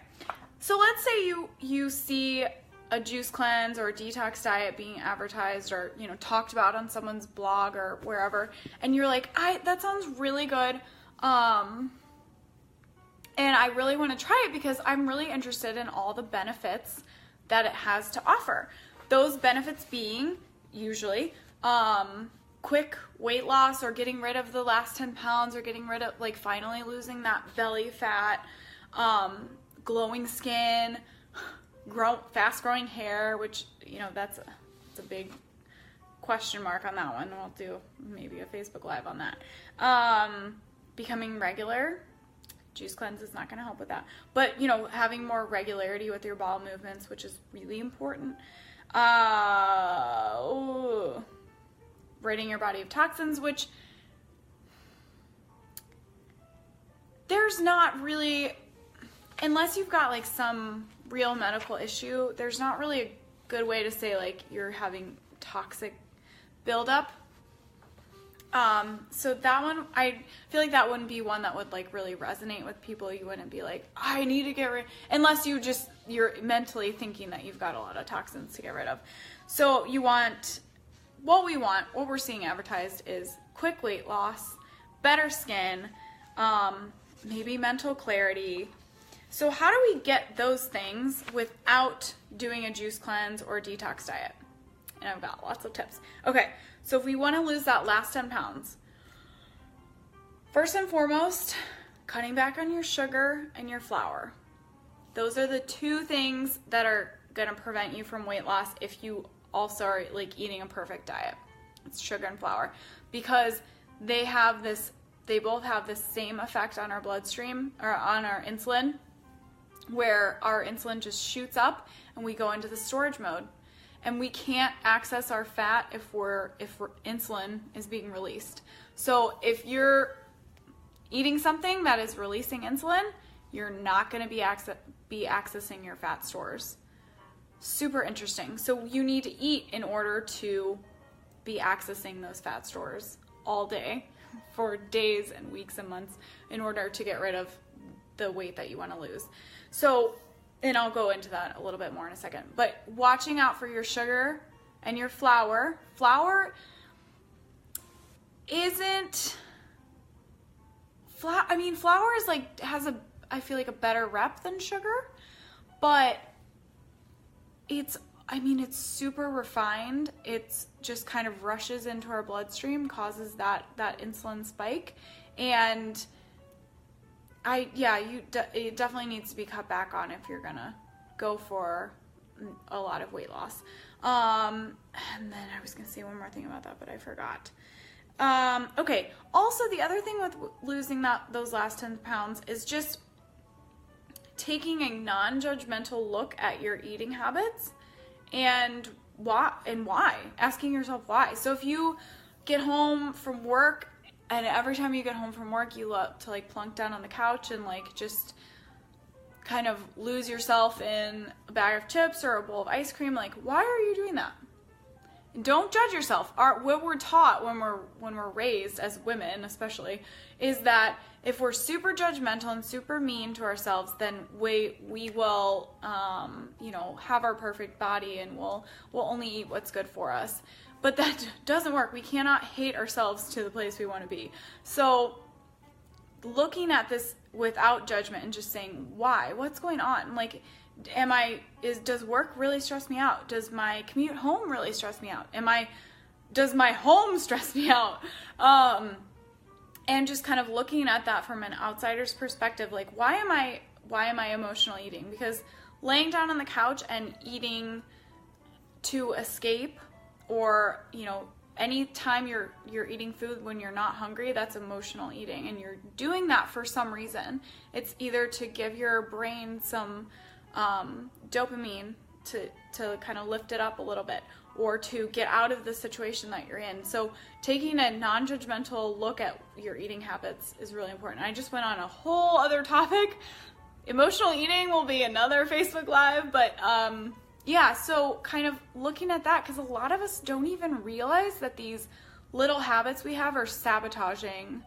So let's say you see a juice cleanse or a detox diet being advertised or, you know, talked about on someone's blog or wherever, and you're like, that sounds really good, and I really want to try it because I'm really interested in all the benefits that it has to offer. Those benefits being usually quick weight loss, or getting rid of the last 10 pounds, or getting rid of, like, finally losing that belly fat, glowing skin, fast growing hair, which, you know, that's a big question mark on that one. I'll do maybe a Facebook Live on that. Becoming regular. Juice cleanse is not going to help with that. But, you know, having more regularity with your bowel movements, which is really important. Ridding your body of toxins, which there's not really, unless you've got like some real medical issue, there's not really a good way to say like you're having toxic buildup. So that one, I feel like that wouldn't be one that would like really resonate with people. You wouldn't be like, I need to get rid, unless you're mentally thinking that you've got a lot of toxins to get rid of. So what we're seeing advertised is quick weight loss, better skin, maybe mental clarity. So how do we get those things without doing a juice cleanse or a detox diet? And I've got lots of tips. Okay, so if we want to lose that last 10 pounds, first and foremost, cutting back on your sugar and your flour. Those are the two things that are going to prevent you from weight loss if you also are like eating a perfect diet. It's sugar and flour, because they both have the same effect on our bloodstream, or on our insulin, where our insulin just shoots up and we go into the storage mode, and we can't access our fat if insulin is being released. So if you're eating something that is releasing insulin, you're not going to be accessing your fat stores. Super interesting. So you need to eat in order to be accessing those fat stores all day for days and weeks and months in order to get rid of the weight that you want to lose. So, and I'll go into that a little bit more in a second, but watching out for your sugar and your flour. Flour is like, I feel like a better rep than sugar, but it's super refined. It's just kind of rushes into our bloodstream, causes that insulin spike, and it definitely needs to be cut back on if you're gonna go for a lot of weight loss. And then I was gonna say one more thing about that, but I forgot. Okay. Also, the other thing with losing those last 10 pounds is just taking a non-judgmental look at your eating habits and why, asking yourself why. So if you get home from work and every time you get home from work, you love to like plunk down on the couch and like just kind of lose yourself in a bag of chips or a bowl of ice cream. Like, why are you doing that? And don't judge yourself. What we're taught when we're raised as women, especially, is that if we're super judgmental and super mean to ourselves, then we will, have our perfect body and we'll only eat what's good for us. But that doesn't work. We cannot hate ourselves to the place we want to be. So looking at this without judgment and just saying, why? What's going on? Like, does work really stress me out? Does my commute home really stress me out? Does my home stress me out? And just kind of looking at that from an outsider's perspective, like, why am I emotional eating? Because laying down on the couch and eating to escape, or, any time you're eating food when you're not hungry, that's emotional eating, and you're doing that for some reason. It's either to give your brain some dopamine to kind of lift it up a little bit, or to get out of the situation that you're in. So taking a non-judgmental look at your eating habits is really important. I just went on a whole other topic. Emotional eating will be another Facebook Live, but so kind of looking at that, because a lot of us don't even realize that these little habits we have are sabotaging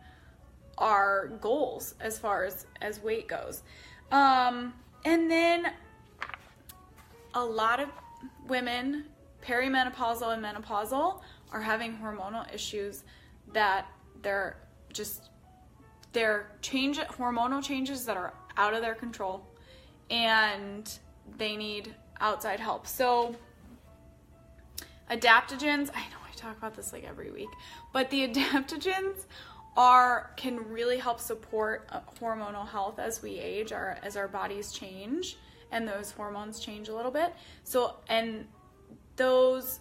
our goals as far as weight goes. And then a lot of women, perimenopausal and menopausal, are having hormonal issues that they're hormonal changes that are out of their control, and they need outside help. So adaptogens, I know I talk about this like every week, but the adaptogens can really help support hormonal health as we age, as our bodies change and those hormones change a little bit. So, and those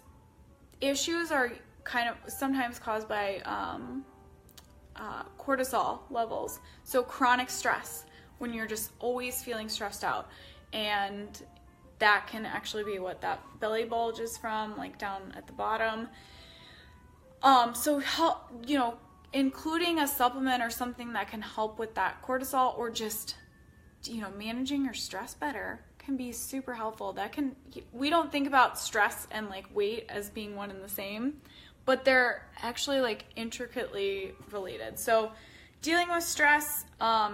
issues are kind of sometimes caused by cortisol levels. So chronic stress, when you're just always feeling stressed out, and that can actually be what that belly bulge is from, like down at the bottom. So including a supplement or something that can help with that cortisol, or just, managing your stress better, can be super helpful. We don't think about stress and like weight as being one and the same, but they're actually like intricately related. So dealing with stress,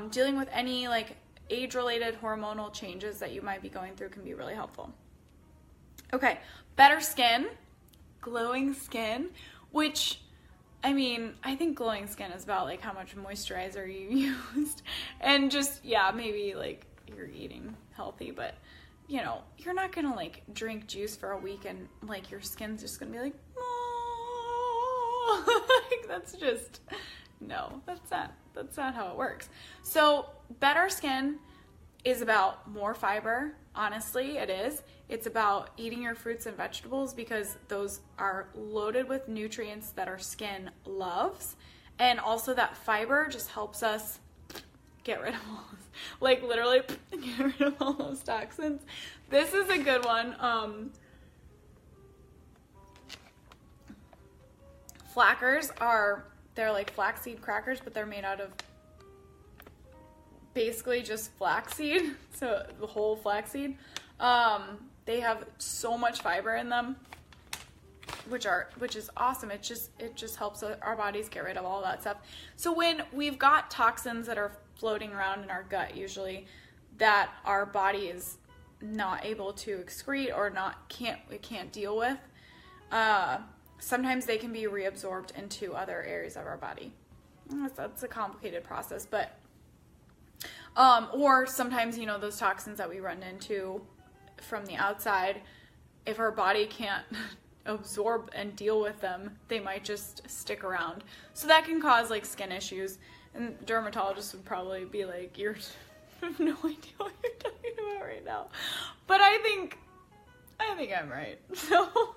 dealing with any like age-related hormonal changes that you might be going through can be really helpful. Okay, better skin, glowing skin, which, I think glowing skin is about like how much moisturizer you used, and just, maybe like you're eating healthy, but you're not gonna like drink juice for a week and like your skin's just gonna be like, oh, like that's not how it works. So better skin is about more fiber. Honestly, it is. It's about eating your fruits and vegetables, because those are loaded with nutrients that our skin loves. And also that fiber just helps us get rid of all those, like literally get rid of all those toxins. This is a good one. Flackers they're like flaxseed crackers, but they're made out of basically just flaxseed, so the whole flaxseed. They have so much fiber in them, which is awesome. It just helps our bodies get rid of all that stuff. So when we've got toxins that are floating around in our gut, usually, that our body is not able to excrete or can't deal with, sometimes they can be reabsorbed into other areas of our body. That's a complicated process, but or sometimes, those toxins that we run into from the outside, if our body can't absorb and deal with them, they might just stick around. So that can cause like skin issues, and dermatologists would probably be like, you have no idea what you're talking about right now. But I think I'm right. So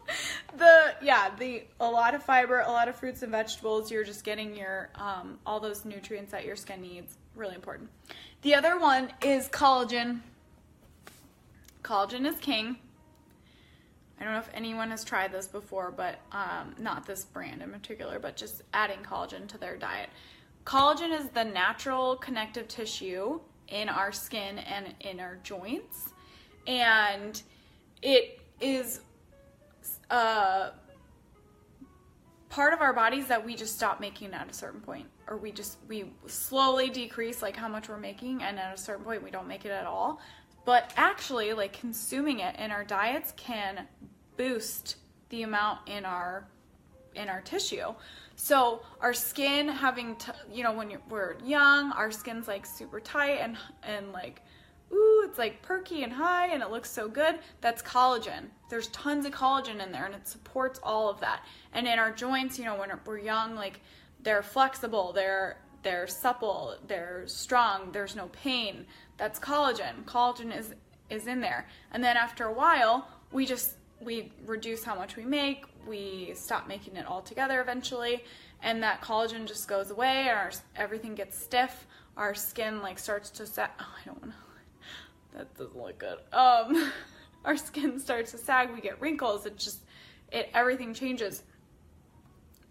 a lot of fiber, a lot of fruits and vegetables, you're just getting your all those nutrients that your skin needs. Really important. The other one is collagen. Collagen is king. I don't know if anyone has tried this before, but not this brand in particular, but just adding collagen to their diet. Collagen is the natural connective tissue in our skin and in our joints, and it is part of our bodies that we just stop making at a certain point, or we slowly decrease like how much we're making, and at a certain point we don't make it at all. But actually, like, consuming it in our diets can boost the amount in our tissue. So our skin having when we're young, our skin's like super tight and like, ooh, it's like perky and high and it looks so good. That's collagen. There's tons of collagen in there, and it supports all of that. And in our joints, when we're young, like, they're flexible, they're supple, they're strong, there's no pain. That's collagen. Collagen is in there. And then after a while, we reduce how much we make, we stop making it altogether eventually, and that collagen just goes away, and everything gets stiff. Our skin like starts to sag. Oh, I don't want to. That doesn't look good. Our skin starts to sag. We get wrinkles. Everything changes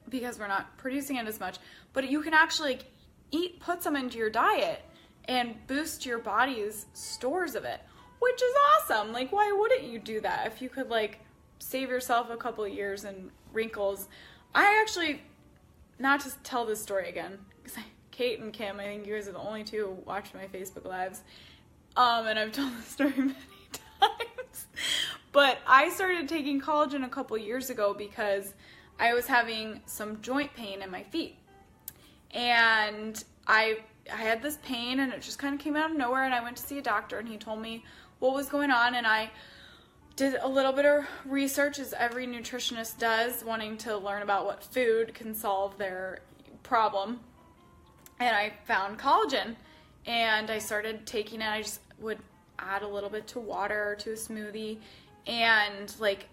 because we're not producing it as much. But you can actually put some into your diet and boost your body's stores of it, which is awesome. Like, why wouldn't you do that if you could, like, save yourself a couple of years and wrinkles? I actually, not to tell this story again, because Kate and Kim, I think you guys are the only two who watch my Facebook Lives, and I've told this story many times, but I started taking collagen a couple years ago because I was having some joint pain in my feet, and I had this pain, and it just kind of came out of nowhere, and I went to see a doctor, and he told me what was going on, and I did a little bit of research, as every nutritionist does, wanting to learn about what food can solve their problem, and I found collagen, and I started taking it. I just would add a little bit to water or to a smoothie, and like,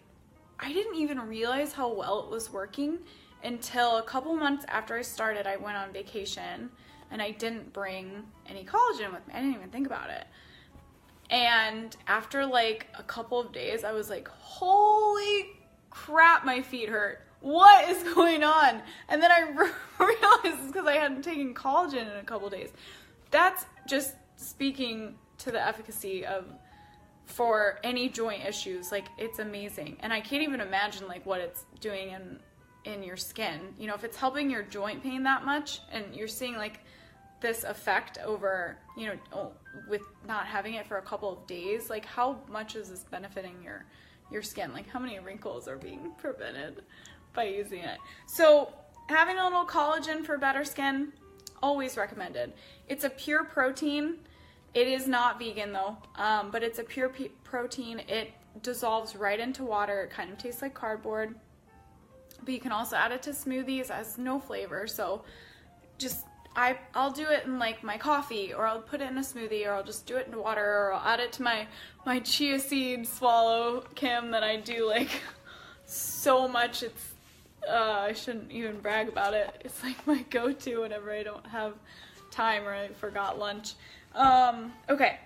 I didn't even realize how well it was working until a couple months after I started. I went on vacation, and I didn't bring any collagen with me. I didn't even think about it. And after like a couple of days, I was like, holy crap, my feet hurt. What is going on? And then I realized it's because I hadn't taken collagen in a couple of days. That's just speaking to the efficacy for any joint issues. Like, it's amazing. And I can't even imagine like what it's doing in your skin. If it's helping your joint pain that much, and you're seeing like this effect over, with not having it for a couple of days, like, how much is this benefiting your skin? Like, how many wrinkles are being prevented by using it? So having a little collagen for better skin, always recommended. It's a pure protein. It is not vegan though, but it's a pure protein. It dissolves right into water. It kind of tastes like cardboard, but you can also add it to smoothies. It has no flavor, so just I'll do it in like my coffee, or I'll put it in a smoothie, or I'll just do it in water, or I'll add it to my chia seed swallow, Kim, that I do like so much. It's I shouldn't even brag about it. It's like my go-to whenever I don't have time or I forgot lunch. Okay,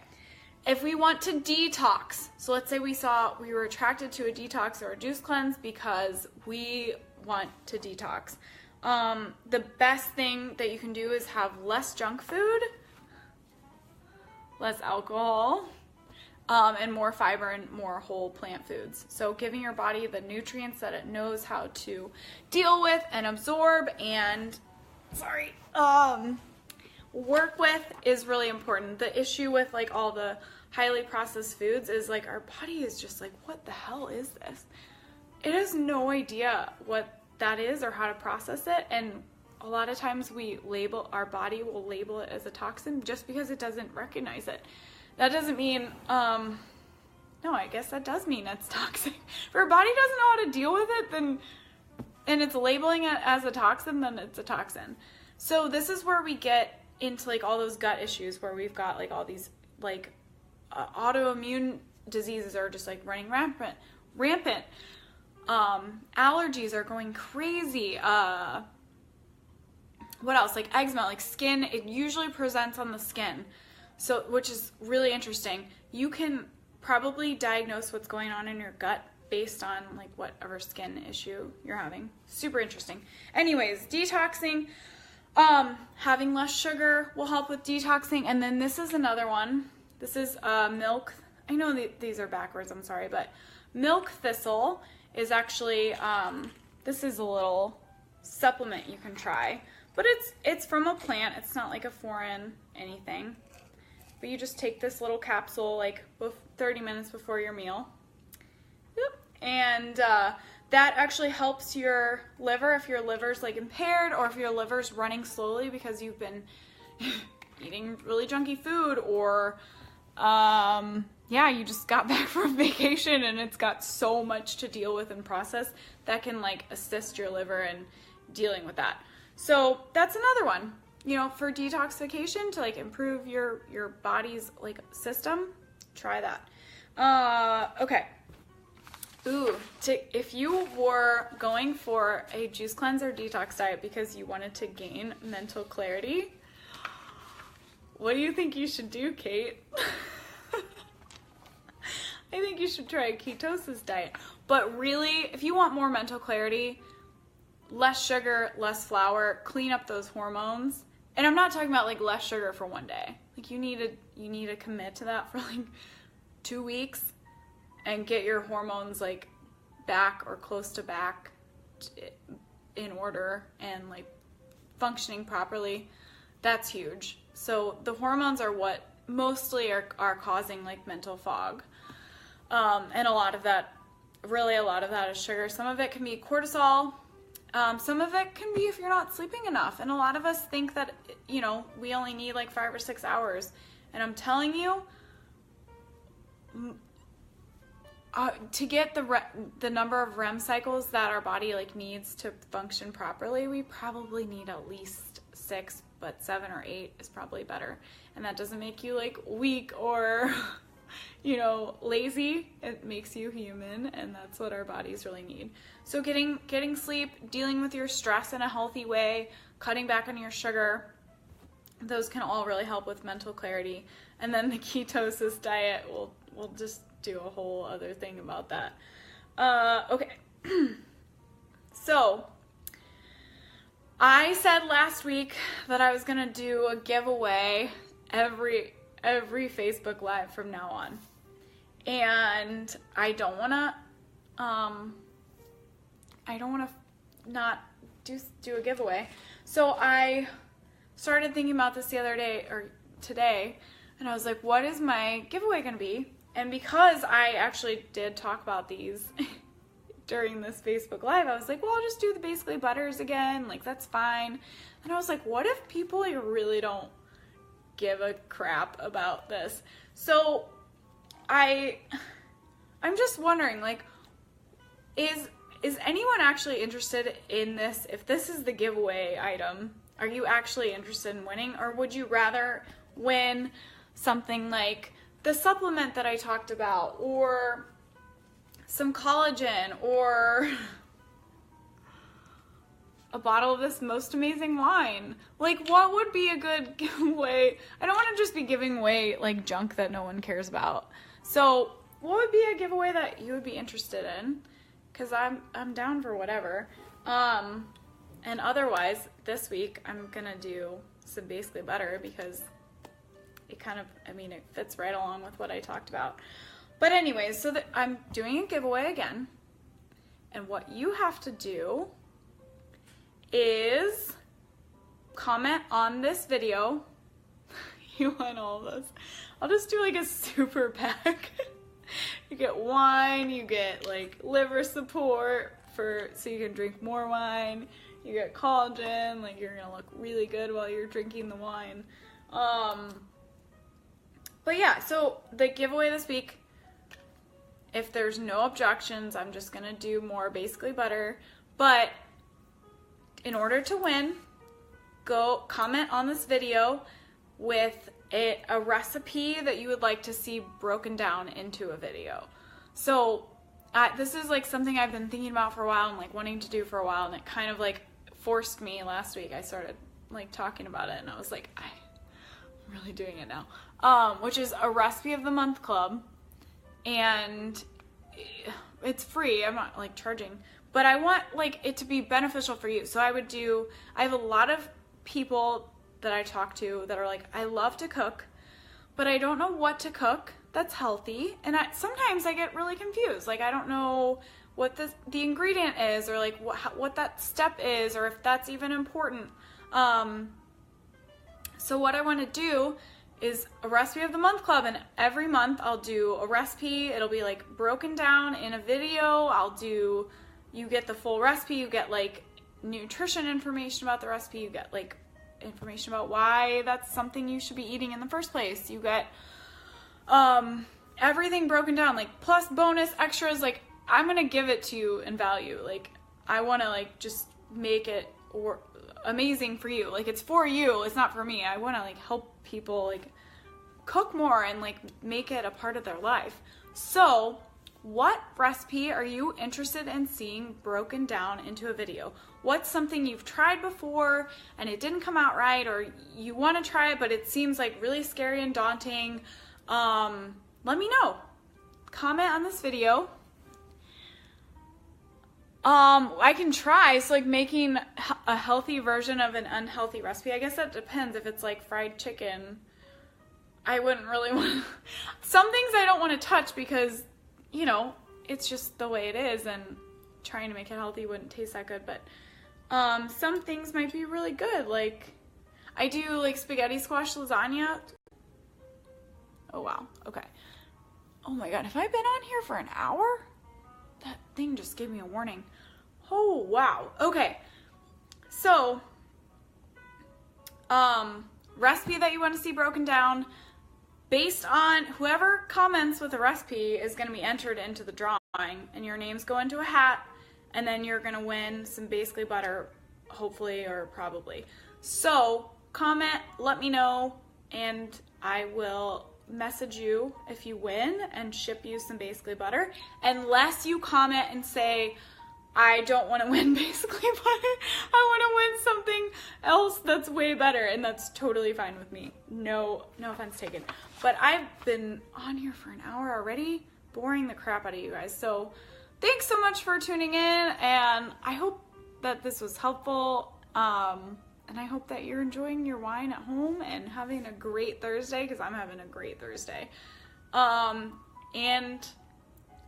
if we want to detox, so let's say we were attracted to a detox or a juice cleanse because we want to detox. The best thing that you can do is have less junk food, less alcohol, and more fiber and more whole plant foods. So giving your body the nutrients that it knows how to deal with and absorb and, work with is really important. The issue with like all the highly processed foods is like our body is just like, what the hell is this? It has no idea what that is or how to process it, and a lot of times our body will label it as a toxin just because it doesn't recognize it. That doesn't mean, no, I guess that does mean it's toxic. If our body doesn't know how to deal with it, and it's labeling it as a toxin, then it's a toxin. So this is where we get into like all those gut issues where we've got like all these like autoimmune diseases are just like running rampant. Allergies are going crazy. What else? Like eczema, like skin, it usually presents on the skin. So, which is really interesting. You can probably diagnose what's going on in your gut based on like whatever skin issue you're having. Super interesting. Anyways, detoxing, having less sugar will help with detoxing. And then this is another one. This is milk. I know these are backwards, I'm sorry, but milk thistle is actually, this is a little supplement you can try, but it's from a plant. It's not like a foreign anything, but you just take this little capsule like 30 minutes before your meal. Yep. And that actually helps your liver if your liver's like impaired, or if your liver's running slowly because you've been eating really junky food, or yeah, you just got back from vacation and it's got so much to deal with and process. That can like assist your liver in dealing with that. So that's another one, you know, for detoxification, to like improve your body's like system. Try that. Okay. Ooh, if you were going for a juice cleanse or detox diet because you wanted to gain mental clarity, what do you think you should do, Kate? I think you should try a ketosis diet. But really, if you want more mental clarity, less sugar, less flour, clean up those hormones. And I'm not talking about like less sugar for one day. Like you need to commit to that for like 2 weeks and get your hormones like back or close to back in order and like functioning properly. That's huge. So the hormones are what mostly are causing like mental fog. And a lot of that is sugar. Some of it can be cortisol. Some of it can be if you're not sleeping enough. And a lot of us think that, you know, we only need like 5 or 6 hours. And I'm telling you, to get the number of REM cycles that our body like needs to function properly, we probably need at least 6, but 7 or 8 is probably better. And that doesn't make you like weak or you know, lazy. It makes you human, and that's what our bodies really need. So getting sleep, dealing with your stress in a healthy way, cutting back on your sugar, those can all really help with mental clarity. And then the ketosis diet, we'll just do a whole other thing about that. Okay. So I said last week that I was gonna do a giveaway every Facebook Live from now on. And I don't wanna not do a giveaway. So I started thinking about this the other day, or today, and I was like, what is my giveaway gonna be? And because I actually did talk about these during this Facebook Live, I was like, well, I'll just do the Basically Butters again, like that's fine. And I was like, what if people really don't give a crap about this? So I'm just wondering, like, is anyone actually interested in this? If this is the giveaway item, are you actually interested in winning? Or would you rather win something like the supplement that I talked about, or some collagen, or a bottle of this most amazing wine? Like, what would be a good giveaway? I don't want to just be giving away like junk that no one cares about. So what would be a giveaway that you would be interested in? Because I'm down for whatever. And otherwise, this week I'm gonna do some Basically Butter, because it kind of, it fits right along with what I talked about. But anyways, so I'm doing a giveaway again. And what you have to do is comment on this video. You want all of this. I'll just do like a super pack. You get wine, you get like liver support so you can drink more wine. You get collagen, like you're gonna look really good while you're drinking the wine. But yeah, so the giveaway this week, if there's no objections, I'm just gonna do more Basically Butter. But in order to win, go comment on this video with a recipe that you would like to see broken down into a video. So this is like something I've been thinking about for a while and like wanting to do for a while, and it kind of like forced me last week. I started like talking about it, and I was like, I'm really doing it now. Which is a Recipe of the Month Club. And it's free. I'm not like charging, but I want like it to be beneficial for you. So I have a lot of people that I talk to that are like, I love to cook, but I don't know what to cook that's healthy. And sometimes I get really confused. Like, I don't know what the ingredient is, or like what that step is, or if that's even important. So what I want to do is a recipe of the month club, and every month I'll do a recipe. It'll be like broken down in a video. You get the full recipe, you get like nutrition information about the recipe, you get like information about why that's something you should be eating in the first place. You get everything broken down, like plus bonus extras. Like, I'm gonna give it to you in value. Like, I want to like just make it amazing for you. Like, it's for you, it's not for me. I want to like help people like cook more and like make it a part of their life. So what recipe are you interested in seeing broken down into a video? What's something you've tried before and it didn't come out right, or you want to try it but it seems like really scary and daunting? Let me know. Comment on this video. I can try, so like making a healthy version of an unhealthy recipe. I guess that depends. If it's like fried chicken, I wouldn't really want some things I don't want to touch because, you know, it's just the way it is, and trying to make it healthy wouldn't taste that good. But some things might be really good. Like, I do like spaghetti squash lasagna. Oh wow, okay. Oh my god, have I been on here for an hour? That thing just gave me a warning. Oh, wow. Okay. So, recipe that you want to see broken down, based on whoever comments with a recipe is going to be entered into the drawing, and your names go into a hat, and then you're going to win some Basically Butter, hopefully or probably. So, comment, let me know, and I will message you if you win and ship you some Basically Butter, unless you comment and say, I don't want to win Basically Butter, I want to win something else that's way better, and that's totally fine with me. No offense taken. But I've been on here for an hour already, boring the crap out of you guys. So thanks so much for tuning in, and I hope that this was helpful. And I hope that you're enjoying your wine at home and having a great Thursday, because I'm having a great Thursday. And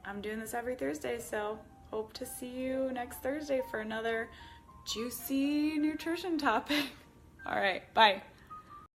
I'm doing this every Thursday, so hope to see you next Thursday for another juicy nutrition topic. All right, bye.